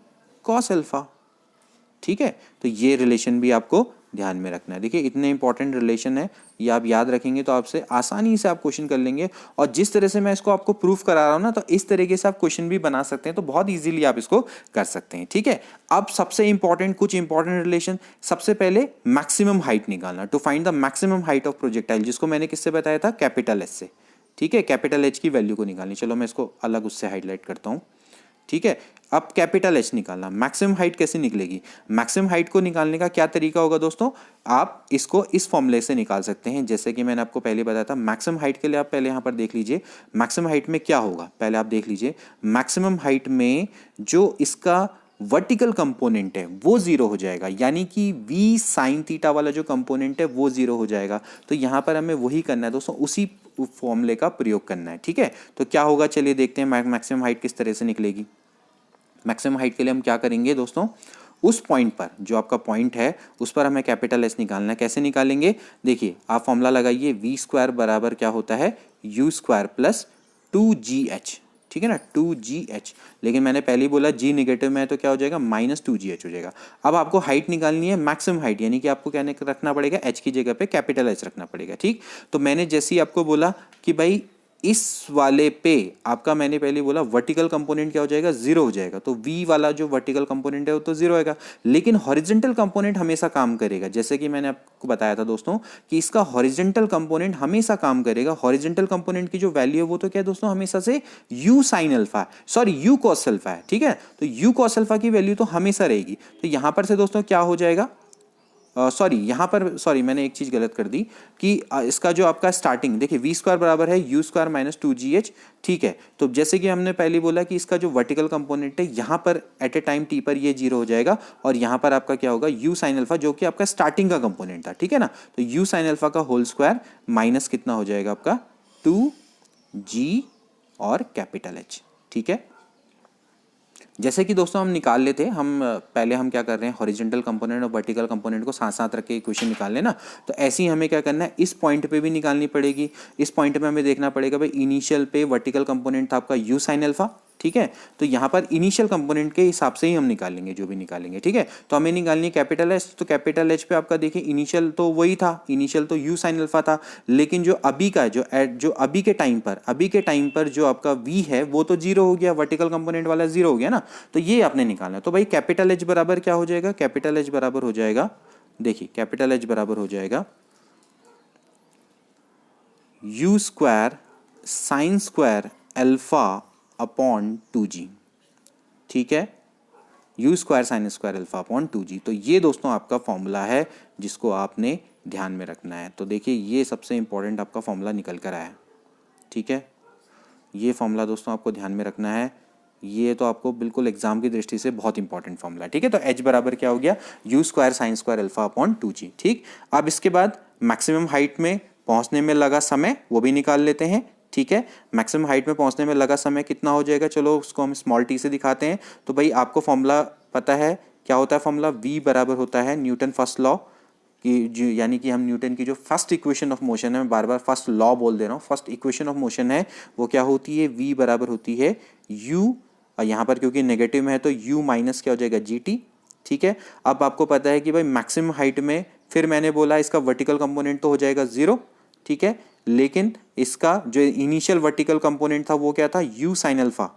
कॉस अल्फा, ठीक है। तो ये रिलेशन भी आपको ध्यान में रखना है। देखिए इतने इंपॉर्टेंट रिलेशन है, ये आप याद रखेंगे तो आपसे आसानी से आप क्वेश्चन कर लेंगे। और जिस तरह से मैं इसको आपको प्रूफ करा रहा हूँ ना, तो इस तरीके से आप क्वेश्चन भी बना सकते हैं, तो बहुत इजीली आप इसको कर सकते हैं, ठीक है। अब सबसे इंपॉर्टेंट, कुछ इंपॉर्टेंट रिलेशन, सबसे पहले मैक्सिमम हाइट निकालना, to find the maximum height of projectile, जिसको मैंने किससे बताया था, कैपिटल एच से, ठीक है। कैपिटल एच की वैल्यू को निकालनी, चलो मैं इसको अलग उससे हाईलाइट करता हूँ, ठीक है। अब कैपिटल एच निकालना, मैक्सिमम हाइट कैसे निकलेगी, मैक्सिमम हाइट को निकालने का क्या तरीका होगा दोस्तों, आप इसको इस फॉर्मूले से निकाल सकते हैं। जैसे कि मैंने आपको पहले बताया था, मैक्सिमम हाइट के लिए आप पहले यहाँ पर देख लीजिए, मैक्सिमम हाइट में क्या होगा, पहले आप देख लीजिए, मैक्सिमम हाइट में जो इसका वर्टिकल कंपोनेंट है वो जीरो हो जाएगा, यानी कि v साइन थीटा वाला जो कंपोनेंट है वो जीरो हो जाएगा। तो यहाँ पर हमें वही करना है दोस्तों, उसी फॉर्मूले का प्रयोग करना है। ठीक है, तो क्या होगा चलिए देखते हैं मैक्सिमम हाइट किस तरह से निकलेगी। मैक्सिमम हाइट के लिए हम क्या करेंगे दोस्तों, उस पॉइंट पर, जो आपका पॉइंट है उस पर हमें कैपिटल एस निकालना है। कैसे निकालेंगे, देखिए आप फॉर्मूला लगाइए, वी स्क्वायर बराबर क्या होता है, यू स्क्वायर प्लस 2GH। ठीक है ना, 2GH। लेकिन मैंने पहले ही बोला जी निगेटिव में है तो क्या हो जाएगा, -2GH हो जाएगा। अब आपको हाइट निकालनी है, मैक्सिमम हाइट, यानी कि आपको क्या रखना पड़ेगा, एच की जगह पे कैपिटल एच रखना पड़ेगा। ठीक, तो मैंने जैसे ही आपको बोला कि भाई इस वाले पे आपका, मैंने पहले बोला वर्टिकल कंपोनेंट क्या हो जाएगा, जीरो हो जाएगा। तो v वाला जो वर्टिकल कंपोनेंट है वो तो जीरो होगा, लेकिन हॉरिजॉन्टल कंपोनेंट हमेशा काम करेगा। जैसे कि मैंने आपको बताया था दोस्तों कि इसका हॉरिजॉन्टल कंपोनेंट हमेशा काम करेगा। हॉरिजॉन्टल कंपोनेंट की जो वैल्यू है वो तो क्या है दोस्तों, हमेशा से u sine alpha, sorry u cos alpha है। ठीक है, तो u कॉस अल्फा की वैल्यू तो हमेशा रहेगी। तो यहां पर से दोस्तों क्या हो जाएगा, यहाँ पर सॉरी मैंने एक चीज़ गलत कर दी कि इसका जो आपका स्टार्टिंग, देखिए वी स्क्वायर बराबर है यू स्क्वायर माइनस 2GH। ठीक है, तो जैसे कि हमने पहले बोला कि इसका जो वर्टिकल कंपोनेंट है यहाँ पर एट ए टाइम टी पर ये जीरो हो जाएगा, और यहाँ पर आपका क्या होगा, यू साइन अल्फा, जो कि आपका स्टार्टिंग का कंपोनेंट था। ठीक है ना, तो यू साइन अल्फा का होल स्क्वायर माइनस कितना हो जाएगा आपका 2G और कैपिटल H। ठीक है, जैसे कि दोस्तों हम निकाल लेते हैं, हम पहले हम क्या कर रहे हैं, हॉरिजॉन्टल कंपोनेंट और वर्टिकल कंपोनेंट को साथ साथ रख के इक्वेशन निकाल लेना। तो ऐसे ही हमें क्या करना है, इस पॉइंट पे भी निकालनी पड़ेगी। इस पॉइंट पे हमें देखना पड़ेगा भाई इनिशियल पे वर्टिकल कंपोनेंट था आपका यू साइन अल्फा। ठीक है, तो यहाँ पर इनिशियल कंपोनेंट के हिसाब से ही हम निकालेंगे जो भी निकालेंगे। ठीक है, तो हमें निकालनी है कैपिटल एच। तो कैपिटल एच पे आपका देखिए इनिशियल तो वही था, इनिशियल तो यू साइन अल्फा था, लेकिन जो अभी का जो अभी के टाइम पर जो आपका वी है वो तो जीरो हो गया, वर्टिकल कंपोनेंट वाला जीरो हो गया ना, तो ये आपने निकालना है। तो भाई कैपिटल एच बराबर क्या हो जाएगा, कैपिटल एच बराबर हो जाएगा, देखिए कैपिटल एच बराबर हो जाएगा u square sine square alpha upon 2G। ठीक है, u square sine square alpha upon 2G। तो ये दोस्तों आपका फॉर्मूला है जिसको आपने ध्यान में रखना है। तो देखिए ये सबसे इंपॉर्टेंट आपका फॉर्मूला निकल कर आया। ठीक है, ये फॉर्मूला दोस्तों आपको ध्यान में रखना है, ये तो आपको बिल्कुल एग्जाम की दृष्टि से बहुत इंपॉर्टेंट फॉर्मूला है। ठीक है, तो h बराबर क्या हो गया, you square sine square alpha upon 2G। ठीक, अब इसके बाद मैक्सिमम हाइट में पहुंचने में लगा समय वो भी निकाल लेते हैं। ठीक है, मैक्सिमम हाइट में पहुंचने में लगा समय कितना हो जाएगा, चलो उसको हम स्मॉल t से दिखाते हैं। तो भाई आपको फॉर्मूला पता है क्या होता है, फॉर्मूला v बराबर होता है न्यूटन फर्स्ट लॉ की, यानी कि हम न्यूटन की जो फर्स्ट इक्वेशन ऑफ मोशन है, मैं बार बार फर्स्ट लॉ बोल दे रहा हूँ, फर्स्ट इक्वेशन ऑफ मोशन है वो क्या होती है, v बराबर होती है u, और यहाँ पर क्योंकि नेगेटिव में है तो u माइनस क्या हो जाएगा gt। ठीक है, अब आपको पता है कि भाई मैक्सिमम हाइट में, फिर मैंने बोला इसका वर्टिकल कंपोनेंट तो हो जाएगा जीरो। ठीक है, लेकिन इसका जो इनिशियल वर्टिकल कंपोनेंट था वो क्या था, u साइन अल्फा।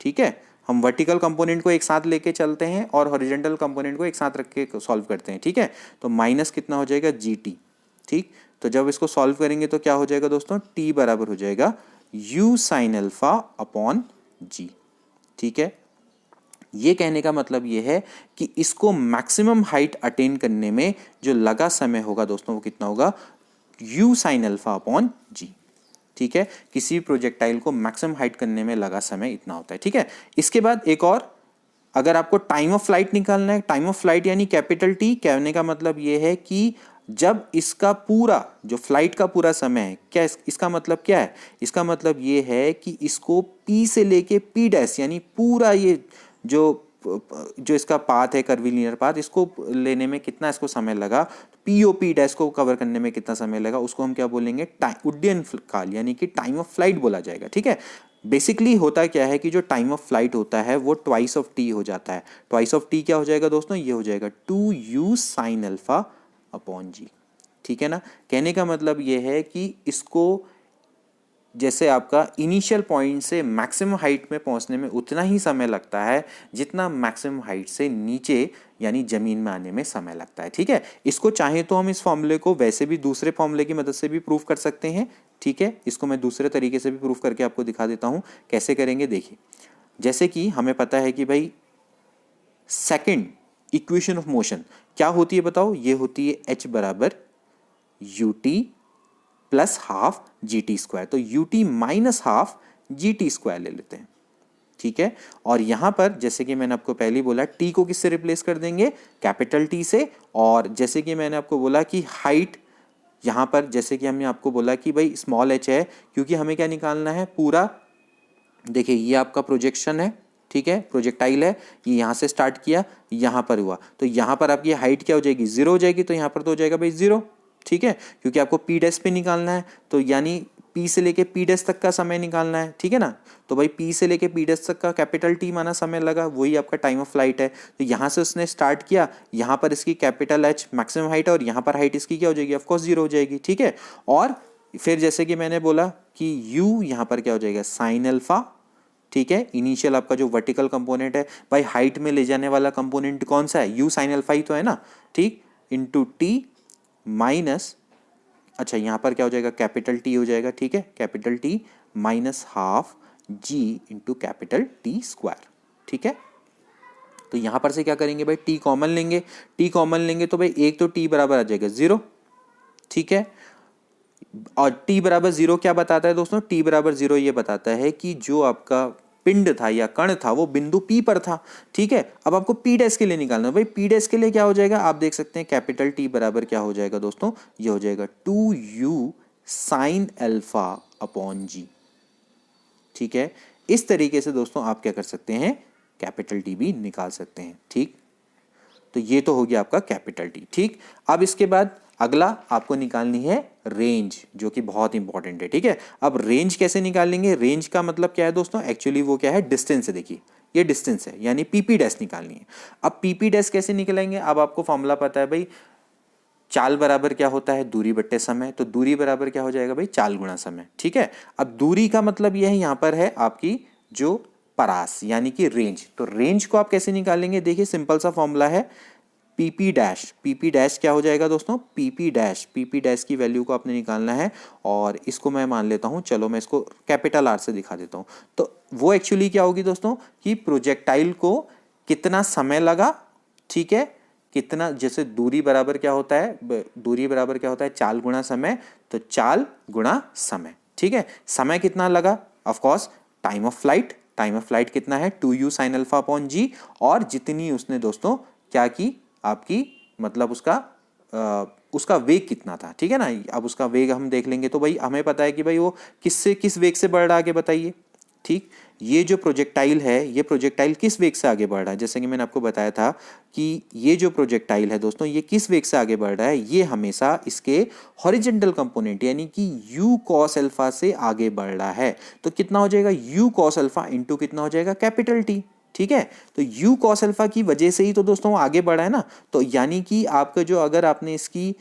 ठीक है, हम वर्टिकल कंपोनेंट को एक साथ लेके चलते हैं और हॉरिजॉन्टल कंपोनेंट को एक साथ रख के सॉल्व करते हैं। ठीक है, तो माइनस कितना हो जाएगा gt। ठीक, तो जब इसको सॉल्व करेंगे तो क्या हो जाएगा दोस्तों, t बराबर हो जाएगा u sign alpha upon g। ठीक है, ये कहने का मतलब ये है कि इसको मैक्सिमम हाइट अटेन करने में जो लगा समय होगा दोस्तों वो कितना होगा, u sign alpha upon g। ठीक है, किसी प्रोजेक्टाइल को मैक्सिमम हाइट करने में लगा समय इतना होता है। ठीक है, इसके बाद एक और, अगर आपको टाइम ऑफ फ्लाइट निकालना है, टाइम ऑफ फ्लाइट यानी कैपिटल टी, कहने का मतलब ये है कि जब इसका पूरा जो फ्लाइट का पूरा समय है, क्या इसका मतलब क्या है, इसका मतलब ये है कि इसको P से लेके P डैश, यानी पूरा ये जो इसका पाथ है कर्वीलिनियर पाथ, इसको लेने में कितना इसको समय लगा, पी डैश को कवर करने में कितना समय लगा, उसको हम क्या बोलेंगे, उड्डयन काल, यानी कि टाइम ऑफ फ्लाइट बोला जाएगा। ठीक है, बेसिकली होता क्या है कि जो टाइम ऑफ फ्लाइट होता है वो ट्वाइस ऑफ टी हो जाता है। ट्वाइस ऑफ टी क्या हो जाएगा दोस्तों, ये हो जाएगा 2u sine alpha upon g. ठीक है ना, कहने का मतलब ये है कि इसको जैसे आपका इनिशियल पॉइंट से मैक्सिमम हाइट में पहुंचने में उतना ही समय लगता है जितना मैक्सिमम हाइट से नीचे यानी जमीन में आने में समय लगता है। ठीक है, इसको चाहे तो हम इस फॉर्मूले को वैसे भी दूसरे फॉर्मूले की मदद से भी प्रूफ कर सकते हैं। ठीक है, इसको मैं दूसरे तरीके से भी प्रूफ करके आपको दिखा देता हूं, कैसे करेंगे देखिए। जैसे कि हमें पता है कि भाई सेकेंड इक्वेशन ऑफ मोशन क्या होती है बताओ, ये होती है h बराबर ut plus half G T square. तो ut minus half G T square ले लेते हैं। ठीक है। और यहाँ पर जैसे कि मैंने आपको पहले ही बोला, टी को किससे रिप्लेस कर देंगे, कैपिटल टी से। और जैसे कि मैंने आपको बोला कि हाइट, यहाँ पर जैसे कि हमने आपको बोला कि भाई स्मॉल एच है, क्योंकि हमें क्या निकालना है, पूरा देखिए ये आपका प्रोजेक्शन है, ठीक है, प्रोजेक्टाइल है, ये यहाँ से स्टार्ट किया, यहाँ पर हुआ, तो यहाँ पर आपकी हाइट क्या हो जाएगी, 0 हो जाएगी, तो यहाँ पर तो हो जाएगा भाई 0, ठीक है, क्योंकि आपको पी डैश पे निकालना है, तो यानी पी से लेके पी डैश तक का समय निकालना है, ठीक है ना। तो भाई पी से लेके पी डैश तक का कैपिटल टी माना समय लगा, वही आपका टाइम ऑफ फ्लाइट है। तो यहाँ से उसने स्टार्ट किया, यहाँ पर इसकी कैपिटल एच मैक्सिमम हाइट है, और यहाँ पर हाइट इसकी क्या हो जाएगी, ऑफकोर्स 0 हो जाएगी, ठीक है। और फिर जैसे कि मैंने बोला कि u यहाँ पर क्या हो जाएगा, साइन अल्फा, ठीक है। इनिशियल आपका जो वर्टिकल कंपोनेंट है, भाई हाइट में ले जाने वाला कंपोनेंट कौन सा है, u साइन अल्फा ही तो है ना, ठीक, इंटू टी माइनस, अच्छा यहाँ पर क्या हो जाएगा, कैपिटल टी हो जाएगा, ठीक है, कैपिटल टी माइनस हाफ जी इंटू कैपिटल टी स्क्वायर, ठीक है। तो यहाँ पर से क्या करेंगे भाई, टी कॉमन लेंगे, टी कॉमन लेंगे तो भाई एक तो टी बराबर आ जाएगा 0, ठीक है। और t बराबर 0 क्या बताता है दोस्तों, t बराबर 0 ये बताता है कि जो आपका पिंड था या कण था वो बिंदु P पर था, ठीक है। अब आपको P डैश के लिए निकालना है, भाई P डैश के लिए क्या हो जाएगा, आप देख सकते हैं कैपिटल T बराबर क्या हो जाएगा दोस्तों, ये हो जाएगा 2u sine alpha upon g, ठीक है। इस तरीके से दोस्तों आप क्या कर सकते हैं, कैपिटल T भी निकाल सकते हैं, ठीक। तो ये तो हो गया आपका कैपिटल T, ठीक। अब इसके बाद अगला आपको निकालनी है रेंज, जो कि बहुत इंपॉर्टेंट है, ठीक है। अब रेंज कैसे निकालेंगे, रेंज का मतलब क्या है दोस्तों, एक्चुअली वो क्या है, डिस्टेंस है, देखिए ये डिस्टेंस है, यानी पीपी डैश निकालनी है। अब पीपी डैश कैसे निकलेंगे, अब आपको फॉर्मूला पता है भाई, चाल बराबर क्या होता है, दूरी बट्टे समय, तो दूरी बराबर क्या हो जाएगा भाई, चाल गुणा समय, ठीक है। अब दूरी का मतलब यह है, यहाँ पर है आपकी जो परास यानी कि रेंज, तो रेंज को आप कैसे निकालेंगे, देखिए सिंपल सा फॉर्मूला है, पीपी डैश क्या हो जाएगा दोस्तों, पीपी डैश की वैल्यू को आपने निकालना है, और इसको मैं मान लेता हूं, चलो मैं इसको कैपिटल आर से दिखा देता हूं। तो वो एक्चुअली क्या होगी दोस्तों, कि प्रोजेक्टाइल को कितना समय लगा, ठीक है, कितना, जैसे दूरी बराबर क्या होता है, दूरी बराबर क्या होता है, चाल गुणा समय, तो चाल गुणा समय, ठीक है। समय कितना लगा, ऑफकोर्स टाइम ऑफ फ्लाइट कितना है, 2u साइन अल्फा अपॉन जी, और जितनी उसने दोस्तों क्या की, आपकी मतलब उसका वेग कितना था, ठीक है ना। अब उसका वेग हम देख लेंगे, तो भाई हमें पता है कि भाई वो किस वेग से बढ़ रहा है, आगे बताइए, ठीक। ये जो प्रोजेक्टाइल है, ये प्रोजेक्टाइल किस वेग से आगे बढ़ रहा है, जैसे कि मैंने आपको बताया था कि ये जो प्रोजेक्टाइल है दोस्तों, ये किस वेग से आगे बढ़ रहा है, ये हमेशा इसके हॉरिजेंटल कंपोनेंट यानी कि u cos अल्फा से आगे बढ़ रहा है। तो कितना हो जाएगा, u cos अल्फा इंटू कितना हो जाएगा, कैपिटल टी, ठीक है। तो u cos अल्फा की वजह से ही तो दोस्तों आगे बढ़ा है ना, तो यानी कि आपका जो, अगर आपने इसकी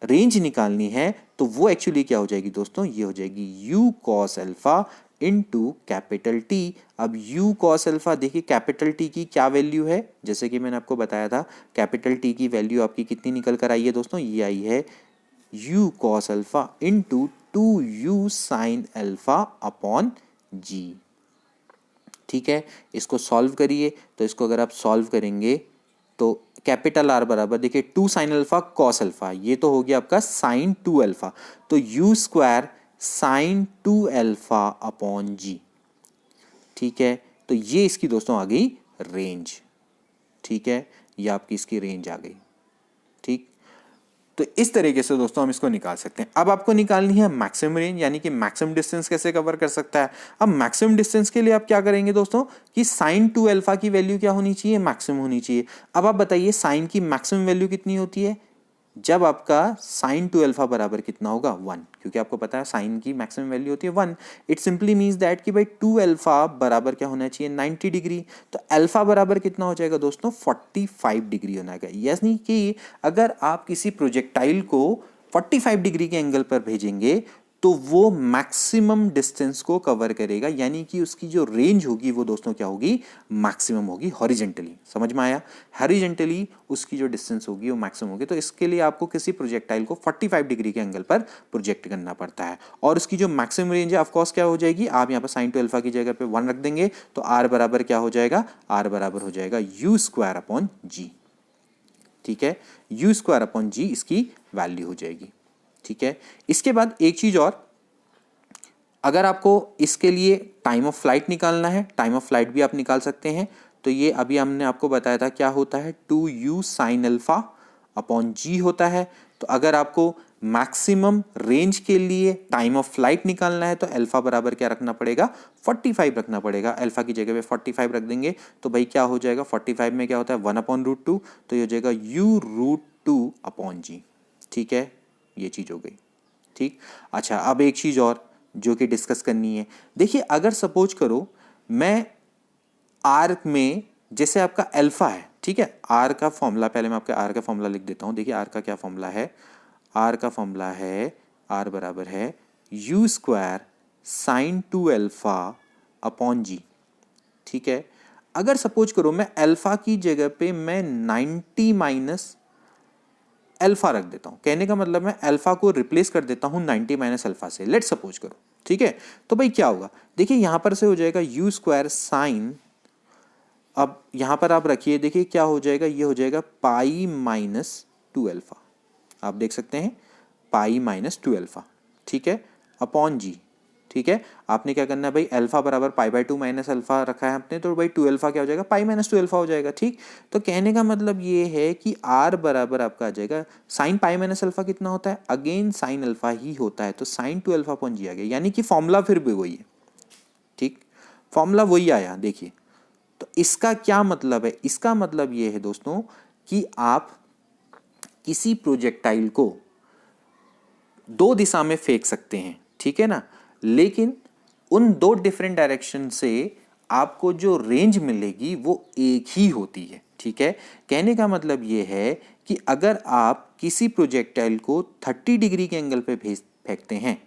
रेंज निकालनी है तो वो एक्चुअली क्या हो जाएगी दोस्तों, ये हो जाएगी u cos alpha into capital T. अब u cos अल्फा देखिए, कैपिटल टी की क्या वैल्यू है, जैसे कि मैंने आपको बताया था, कैपिटल टी की वैल्यू आपकी कितनी निकल कर आई है दोस्तों, ये आई है u cos alpha into 2u sine alpha upon g, ठीक है। इसको सॉल्व करिए, तो इसको अगर आप सॉल्व करेंगे तो कैपिटल आर बराबर देखिए 2 साइन अल्फा कॉस अल्फा, ये तो हो गया आपका साइन 2 अल्फा, तो u square sine 2 alpha upon g, ठीक है। तो ये इसकी दोस्तों आ गई रेंज, ठीक है, ये आपकी इसकी रेंज आ गई, ठीक। तो इस तरीके से दोस्तों हम इसको निकाल सकते हैं। अब आपको निकालनी है मैक्सिमम रेंज, यानी कि मैक्सिमम डिस्टेंस कैसे कवर कर सकता है। अब मैक्सिमम डिस्टेंस के लिए आप क्या करेंगे दोस्तों, कि साइन 2 अल्फा की वैल्यू क्या होनी चाहिए, मैक्सिमम होनी चाहिए। अब आप बताइए साइन की मैक्सिमम वैल्यू कितनी होती है, जब आपका साइन 2 अल्फा बराबर कितना होगा, 1, क्योंकि आपको पता है साइन की मैक्सिमम वैल्यू होती है 1। इट सिंपली मीन्स दैट कि भाई 2 अल्फा बराबर क्या होना चाहिए, 90 डिग्री। तो अल्फा बराबर कितना हो जाएगा दोस्तों, 45 डिग्री होना चाहिए। यानी कि अगर आप किसी प्रोजेक्टाइल को 45 डिग्री के एंगल पर भेजेंगे तो वो मैक्सिमम डिस्टेंस को कवर करेगा, यानी कि उसकी जो रेंज होगी वो दोस्तों क्या होगी, मैक्सिमम होगी हॉरिजेंटली। समझ में आया, हॉरिजेंटली उसकी जो डिस्टेंस होगी वो मैक्सिमम होगी। तो इसके लिए आपको किसी प्रोजेक्टाइल को 45 डिग्री के एंगल पर प्रोजेक्ट करना पड़ता है, और उसकी जो मैक्सिमम रेंज है ऑफकोर्स क्या हो जाएगी, आप यहाँ पर साइन 2 अल्फा की जगह पे 1 रख देंगे, तो आर बराबर क्या हो जाएगा, आर बराबर हो जाएगा यू स्क्वायर अपॉन जी, ठीक है, यू स्क्वायर अपॉन जी इसकी वैल्यू हो जाएगी, ठीक है। इसके बाद एक चीज और, अगर आपको इसके लिए टाइम ऑफ फ्लाइट निकालना है, टाइम ऑफ फ्लाइट भी आप निकाल सकते हैं। तो ये अभी हमने आपको बताया था क्या होता है, 2u साइन अल्फा अपॉन जी होता है। तो अगर आपको मैक्सिमम रेंज के लिए टाइम ऑफ फ्लाइट निकालना है तो अल्फा बराबर क्या रखना पड़ेगा, 45 रखना पड़ेगा। अल्फा की जगह पे 45 रख देंगे तो भाई क्या हो जाएगा, 45 में क्या होता है 1/√2, तो ये हो जाएगा u√2 अपॉन जी। ठीक है, ये चीज़ हो गई। ठीक, अच्छा अब एक चीज़ और जो कि डिस्कस करनी है। देखिए अगर सपोज करो मैं आर में, जैसे आपका अल्फा है, ठीक है, आर का फॉर्मूला, पहले मैं आपके आर का फॉर्मूला लिख देता हूँ। देखिए आर का क्या फॉर्मूला है, आर का फॉर्मूला है, आर बराबर है u square sine 2 alpha upon g. ठीक है, अगर सपोज करो मैं अल्फा की जगह पे मैं 90 माइनस अल्फा रख देता हूं, कहने का मतलब मैं अल्फा को रिप्लेस कर देता हूं 90 माइनस अल्फा से, लेट सपोज करो। ठीक है, तो भाई क्या होगा, देखिए यहां पर से हो जाएगा यू स्क्वायर साइन, अब यहां पर आप रखिए, देखिए क्या हो जाएगा, ये हो जाएगा पाई माइनस 2 अल्फा, आप देख सकते हैं पाई माइनस 2 अल्फा। ठीक है, अपॉन जी। ठीक है, आपने क्या करना है भाई, अल्फा बराबर पाई/2 माइनस अल्फा रखा है आपने, तो भाई 2 अल्फा क्या हो जाएगा, पाई माइनस 2 अल्फा हो जाएगा। ठीक, तो कहने का मतलब ये है कि आर बराबर आपका आ जाएगा साइन पाई माइनस अल्फा कितना होता है, अगेन साइन अल्फा ही होता है, तो साइन 2 अल्फा अपॉन जी आ गया, यानी कि फॉर्मूला फिर भी वही है। ठीक, फॉर्मूला वही आया। देखिए तो इसका क्या मतलब है, इसका मतलब ये है दोस्तों कि आप किसी प्रोजेक्टाइल को दो दिशा में फेंक सकते हैं, ठीक है ना, लेकिन उन दो डिफरेंट डायरेक्शन से आपको जो रेंज मिलेगी वो एक ही होती है। ठीक है, कहने का मतलब ये है कि अगर आप किसी प्रोजेक्टाइल को 30 डिग्री के एंगल पे फेंकते हैं,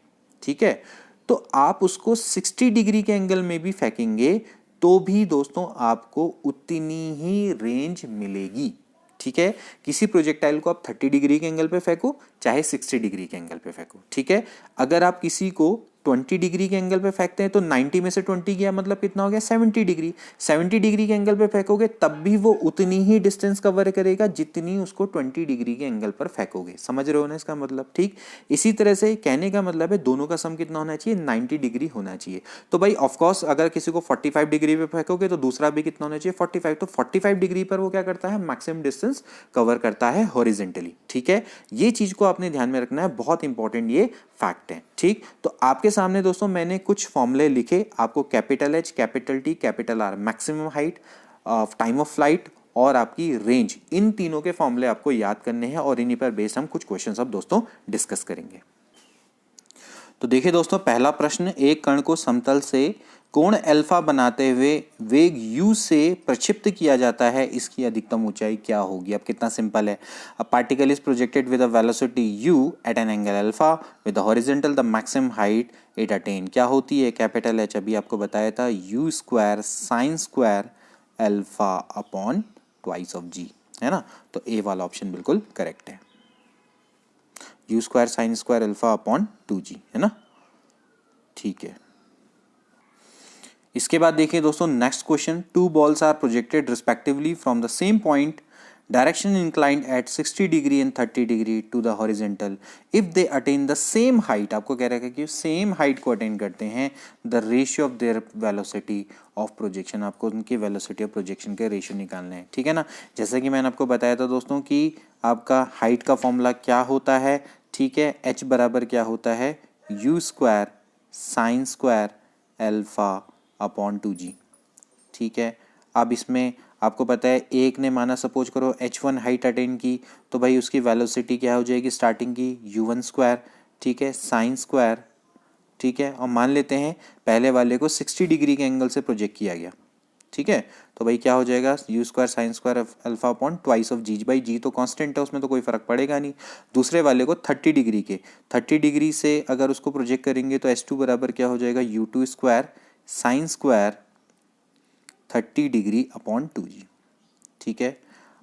ठीक है, तो आप उसको 60 डिग्री के एंगल में भी फेंकेंगे तो भी दोस्तों आपको उतनी ही रेंज मिलेगी। ठीक है, किसी प्रोजेक्टाइल को आप 30 डिग्री के एंगल पे फेंको चाहे 60 डिग्री के एंगल पे फेंको। ठीक है, अगर आप किसी को 20 डिग्री के एंगल पे फेंकते हैं तो 90 में से 20 गया मतलब कितना हो गया, 70 डिग्री। 70 डिग्री के एंगल पे फेंकोगे तब भी वो उतनी ही डिस्टेंस कवर करेगा जितनी उसको 20 डिग्री के एंगल पर फेंकोगे। समझ रहे हो ना इसका मतलब। ठीक, इसी तरह से कहने का मतलब है दोनों का सम कितना होना चाहिए, 90 डिग्री होना चाहिए। तो भाई ऑफकोर्स अगर किसी को 45 डिग्री पे फेंकोगे तो दूसरा भी कितना होना चाहिए, 45। तो 45 डिग्री पर वो क्या करता है, मैक्सिमम डिस्टेंस कवर करता है हॉरिजेंटली। ठीक है, ये चीज को आपने ध्यान में रखना है, बहुत इंपॉर्टेंट ये फैक्ट है। ठीक, तो आपके सामने दोस्तों मैंने कुछ फॉर्मूले लिखे, आपको capital H, capital T, capital R, maximum height, time of flight और आपकी रेंज, इन तीनों के फॉर्मूले आपको याद करने हैं और इन्हीं पर बेस्ड हम कुछ क्वेश्चंस अब दोस्तों डिस्कस करेंगे। तो देखिए दोस्तों, पहला प्रश्न, एक कण को समतल से कोण अल्फा बनाते हुए वेग u से प्रक्षिप्त किया जाता है, इसकी अधिकतम ऊंचाई क्या होगी। अब कितना सिंपल है, a particle is projected with a velocity u at an angle alpha with the horizontal the maximum height it attain, क्या होती है, कैपिटल एच अभी आपको बताया था, u square sine square alpha upon twice of g, है ना। तो ए वाला ऑप्शन बिल्कुल करेक्ट है, u square sine square alpha upon 2g, है ना। ठीक है, इसके बाद देखिए दोस्तों next question, two balls are projected respectively from the same point, direction inclined at 60 degree and 30 degree to the horizontal, if they attain the same height, आपको कह रहा है कि सेम हाइट को अटेन करते हैं, the ratio of their velocity of projection, आपको उनकी वेलोसिटी ऑफ प्रोजेक्शन के रेशियो निकालने हैं। ठीक है ना, जैसे कि मैंने आपको बताया था दोस्तों कि आपका हाइट का फॉर्मूला क्या होता है, ठीक है, एच बराबर क्या होता है, u square sine square alpha upon 2g। ठीक है, अब इसमें आपको पता है एक ने माना सपोज करो h1 हाइट अटेन की, तो भाई उसकी वेलोसिटी क्या हो जाएगी स्टार्टिंग की, u1 स्क्वायर, ठीक है, साइन स्क्वायर, ठीक है, और मान लेते हैं पहले वाले को 60 डिग्री के एंगल से प्रोजेक्ट किया गया। ठीक है, तो भाई क्या हो जाएगा, u square sine square alpha upon twice of g, भाई जी तो कांस्टेंट है उसमें तो कोई फर्क पड़ेगा नहीं। दूसरे वाले को 30 डिग्री के, 30 डिग्री से अगर उसको प्रोजेक्ट करेंगे तो एस टू बराबर क्या हो जाएगा, u two square sine square 30 degree upon 2g। ठीक है,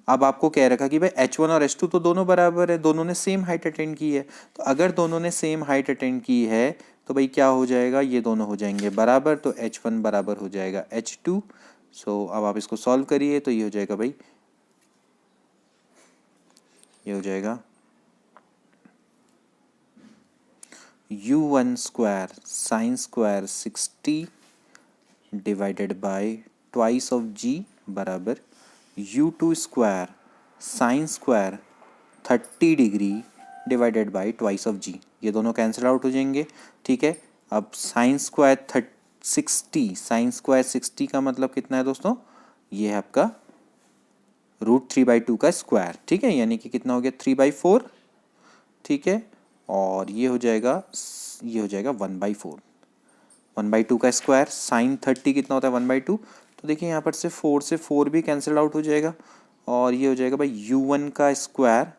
अब आपको कह रखा कि भाई h1 और h2 तो दोनों बराबर है, दोनों ने सेम हाइट अटेंड की है, तो अगर दोनों ने सेम हाइट अटेंड की है तो भाई क्या हो जाएगा, ये दोनों हो जाएंगे बराबर, तो h1 बराबर हो जाएगा h2। सो अब आप इसको सॉल्व करिए तो ये हो जाएगा भाई, ये हो जाएगा u1 square sine square 60 divided by twice of g बराबर u2 square sine square 30 degree divided by twice of g। ये दोनों कैंसिल आउट हो जाएंगे। ठीक है, अब साइन स्क्वायर 60, साइन स्क्वायर 60 का मतलब कितना है दोस्तों, ये है आपका √3/2 का स्क्वायर। ठीक है, यानी कि कितना हो गया 3/4। ठीक है, और ये हो जाएगा 1/4, 1/2 का स्क्वायर। साइन 30 कितना होता है 1/2। तो देखिए यहाँ पर से 4 भी कैंसिल आउट हो जाएगा और ये हो जाएगा भाई u1 का स्क्वायर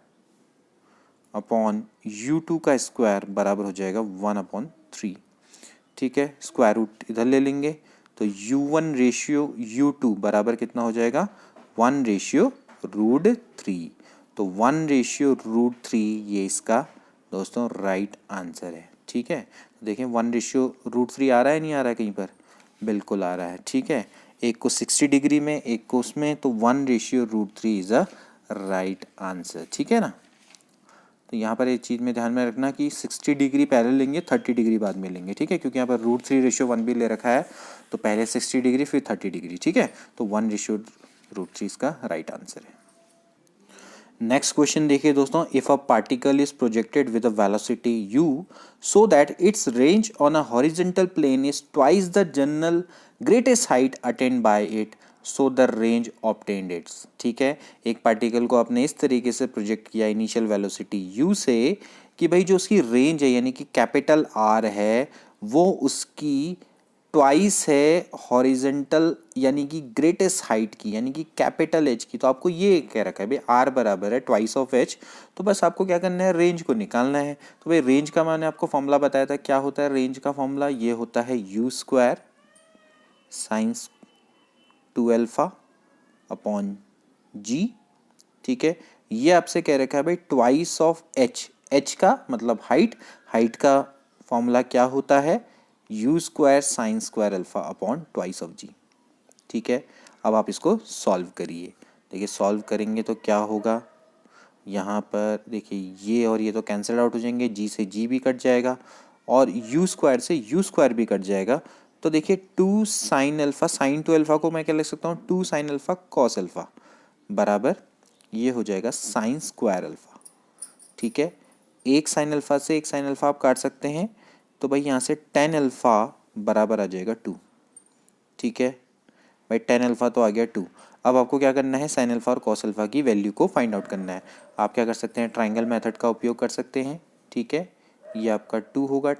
अपॉन u2 का स्क्वायर बराबर हो जाएगा 1/3। ठीक है, स्क्वायर रूट इधर ले लेंगे तो u1 रेशियो u2 बराबर कितना हो जाएगा 1/√3। तो 1/√3 ये इसका दोस्तों राइट आंसर है। ठीक है, देखें 1/√3 आ रहा है नहीं आ रहा है कहीं पर, बिल्कुल आ रहा है। ठीक है, एक को 60 डिग्री में एक को उसमें, तो 1/√3 इज अ राइट आंसर। ठीक है ना, तो यहाँ पर एक चीज़ में ध्यान में रखना कि 60 डिग्री पहले लेंगे 30 डिग्री बाद में लेंगे। ठीक है, क्योंकि यहाँ पर √3/1 भी ले रखा है, तो पहले 60 डिग्री फिर 30 डिग्री। ठीक है, तो 1/√3 इसका राइट आंसर है। नेक्स्ट क्वेश्चन देखिए दोस्तों, if a particle is projected with a velocity u so that its range on a horizontal plane is twice the general greatest height attained by it so the range obtained its. ठीक है, एक particle को आपने इस तरीके से project किया initial velocity u से कि भाई जो उसकी रेंज है यानी कि कैपिटल R है वो उसकी ट्वाइस है हॉरिजेंटल यानी कि ग्रेटेस्ट हाइट की यानी कि कैपिटल एच की। तो आपको ये कह रखा है भाई आर बराबर है ट्वाइस ऑफ एच। तो बस आपको क्या करना है, रेंज को निकालना है। तो भाई रेंज का मैंने आपको फॉर्मूला बताया था, क्या होता है रेंज का फॉर्मूला, ये होता है u square science 2α upon g. ठीक है, ये आपसे कह रखा है भाई ट्वाइस ऑफ एच, एच का मतलब हाइट, हाइट का फॉर्मूला क्या होता है u square sine square alpha upon twice of g. ठीक है, अब आप इसको सॉल्व करिए। देखिए सॉल्व करेंगे तो क्या होगा, यहाँ पर देखिए ये और ये तो कैंसिल आउट हो जाएंगे, जी से जी भी कट जाएगा और यू स्क्वायर से यू स्क्वायर भी कट जाएगा। तो देखिए 2 साइन अल्फा, साइन 2α को मैं क्या लिख सकता हूँ 2 साइन अल्फा कॉस अल्फा बराबर ये हो जाएगा साइन स्क्वायर अल्फा। ठीक है, एक साइन अल्फा से एक साइन अल्फा आप काट सकते हैं, तो भाई यहाँ से tan अल्फा बराबर आ जाएगा 2। ठीक है भाई, tan अल्फा तो आ गया 2। अब आपको क्या करना है, साइन अल्फा और कॉस अल्फा की वैल्यू को फाइंड आउट करना है। आप क्या कर सकते हैं, ट्राइंगल मेथड का उपयोग कर सकते हैं। ठीक है, ये आपका 2 होगा,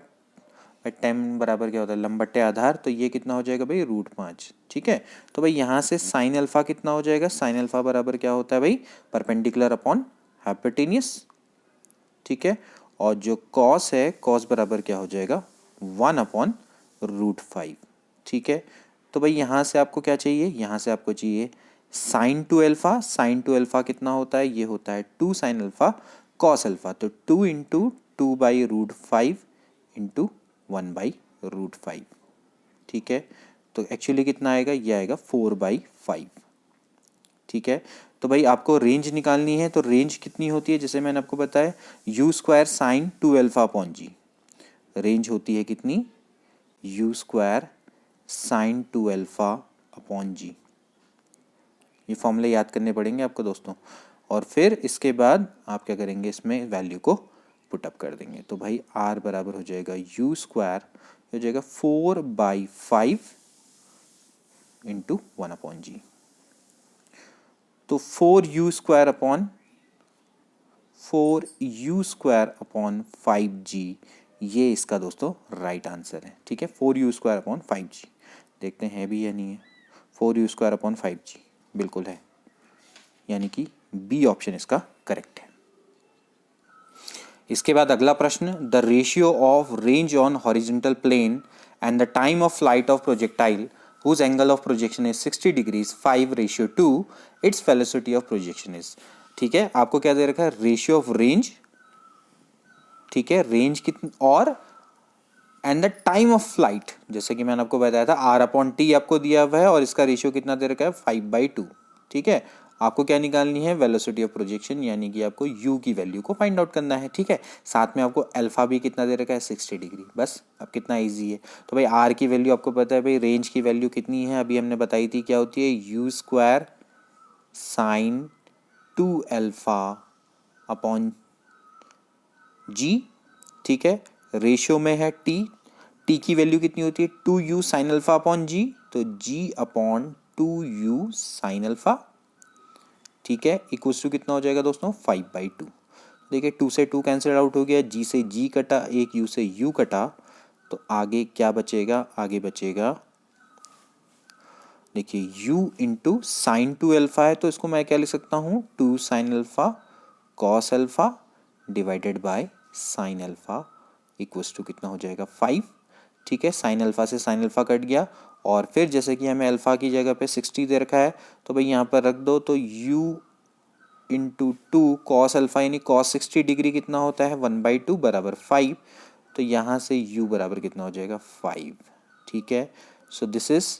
भाई tan बराबर क्या होता है लंबट्टे आधार, तो ये कितना हो जाएगा भाई √5। ठीक है, तो भाई यहाँ से साइन अल्फा कितना हो जाएगा, साइन अल्फा बराबर क्या होता है भाई परपेंडिकुलर अपॉन हाइपोटेन्यूस। ठीक है, और जो कॉस है कॉस बराबर क्या हो जाएगा 1/√5। ठीक है, तो भाई यहाँ से आपको क्या चाहिए, यहाँ से आपको चाहिए साइन 2α, साइन 2α कितना होता है, ये होता है 2 साइन अल्फा कॉस अल्फा, तो 2 × 2/√5 × 1/√5। ठीक है, तो एक्चुअली कितना आएगा, ये आएगा 4/5। ठीक है, तो भाई आपको रेंज निकालनी है, तो रेंज कितनी होती है, जैसे मैंने आपको बताया u square sine 2α upon g, range होती है कितनी u square sine 2α upon g. ये फॉर्मूले याद करने पड़ेंगे आपको दोस्तों, और फिर इसके बाद आप क्या करेंगे, इसमें वैल्यू को पुटअप कर देंगे। तो भाई आर बराबर हो जाएगा यू स्क्वायर हो जाएगा 4/5 × 1/g। तो 4u स्क्वायर अपॉन 5g ये इसका दोस्तों राइट आंसर है। ठीक है, 4u स्क्वायर अपॉन 5g, देखते हैं भी या नहीं है। 4u स्क्वायर अपॉन 5g बिल्कुल है, यानी कि बी ऑप्शन इसका करेक्ट है। इसके बाद अगला प्रश्न, the ratio of range on horizontal plane and the time of flight of projectile whose angle of projection is 60 degrees 5:2 its velocity of projection is। ठीक है, आपको क्या दे रखा है रेशियो ऑफ रेंज। ठीक है, रेंज कितनी और and the time of flight, जैसे कि मैंने आपको बताया था R/T आपको दिया हुआ है और इसका रेशियो कितना दे रखा है 5/2। ठीक है, आपको क्या निकालनी है, वेलोसिटी ऑफ प्रोजेक्शन, यानी कि आपको u की वैल्यू को फाइंड आउट करना है। ठीक है, साथ में आपको अल्फा भी कितना दे रखा है, 60 डिग्री। बस अब कितना इजी है। तो भाई r की वैल्यू आपको पता है, भाई रेंज की वैल्यू कितनी है, अभी हमने बताई थी, क्या होती है, u square sine 2 alpha upon g। ठीक है, रेशियो में है t की वैल्यू कितनी होती है, 2u sine alpha upon g, तो g upon 2u sine alpha. ठीक है, इक्वल्स टू कितना हो जाएगा दोस्तों, 5/2। देखिए 2 से 2 कैंसिल आउट हो गया, g से g कटा, एक u से u कटा, तो आगे क्या बचेगा, आगे बचेगा, देखिए u इंटू साइन 2 अल्फा है, तो इसको मैं क्या लिख सकता हूँ, 2 sine alpha cos alpha divided by sine alpha equals to कितना हो जाएगा, 5। ठीक है, साइन अल्फा से साइन अल्फा कट गया, और फिर जैसे कि हमें अल्फा की जगह पे 60 दे रखा है, तो भाई यहाँ पर रख दो, तो u इंटू 2 कॉस अल्फा यानी कॉस 60 डिग्री कितना होता है, 1/2 बराबर 5। तो यहाँ से u बराबर कितना हो जाएगा, 5। ठीक है, so this is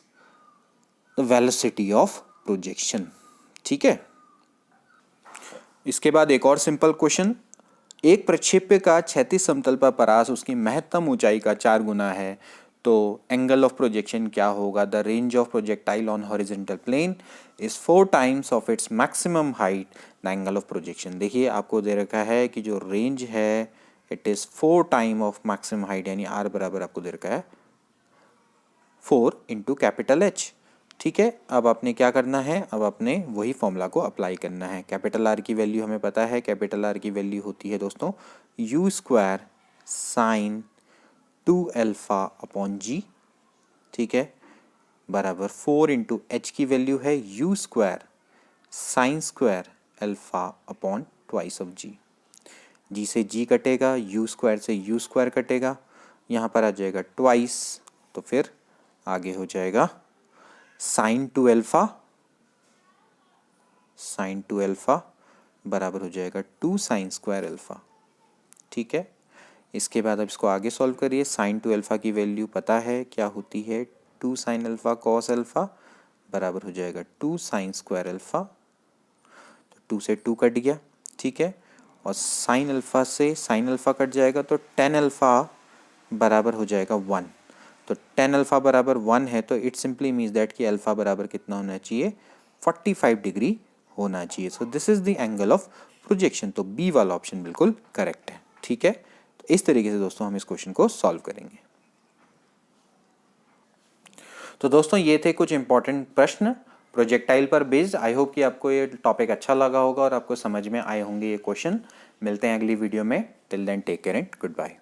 the velocity of projection. ठीक है, इसके बाद एक और सिंपल क्वेश्चन, एक प्रक्षेप्य का क्षैतिज समतल पर परास उसकी महत्तम ऊंचाई का 4 गुना है, तो एंगल ऑफ प्रोजेक्शन क्या होगा, the range of projectile on horizontal plane is 4 times of its maximum height, the angle of projection. देखिए आपको दे रखा है कि जो रेंज है it is 4 time of maximum height, यानी आर बराबर आपको दे रखा है 4 इंटू कैपिटल एच। ठीक है, अब आपने क्या करना है, अब आपने वही फॉर्मूला को अप्लाई करना है। कैपिटल आर की वैल्यू हमें पता है, कैपिटल आर की वैल्यू होती है दोस्तों u square sine 2 alpha upon g. ठीक है, बराबर 4 इंटू एच की वैल्यू है u square sine square alpha upon twice of g. G से जी कटेगा, यू स्क्वायर से यू स्क्वायर कटेगा, यहाँ पर आ जाएगा ट्वाइस, तो फिर आगे हो जाएगा साइन 2 अल्फा, साइन 2 अल्फा बराबर हो जाएगा 2 साइन स्क्वायर अल्फा। ठीक है, इसके बाद अब इसको आगे सॉल्व करिए। साइन 2 अल्फा की वैल्यू पता है क्या होती है, 2 साइन अल्फा कॉस अल्फा बराबर हो जाएगा 2 साइन स्क्वायर अल्फा, तो 2 से 2 कट गया। ठीक है, और साइन अल्फा से साइन अल्फा कट जाएगा, तो टेन अल्फा बराबर हो जाएगा 1। तो टेन अल्फा बराबर 1 है, तो इट सिंपली मीन्स दैट कि अल्फा बराबर कितना होना चाहिए, 45 डिग्री होना चाहिए। So this is the angle of projection. तो बी वाला ऑप्शन बिल्कुल करेक्ट है। ठीक है, तो इस तरीके से दोस्तों हम इस क्वेश्चन को सॉल्व करेंगे। तो दोस्तों ये थे कुछ इंपॉर्टेंट प्रश्न प्रोजेक्टाइल पर बेस्ड। आई होप कि आपको ये टॉपिक अच्छा लगा होगा और आपको समझ में आए होंगे ये क्वेश्चन। मिलते हैं अगली वीडियो में। Till then take care and good bye.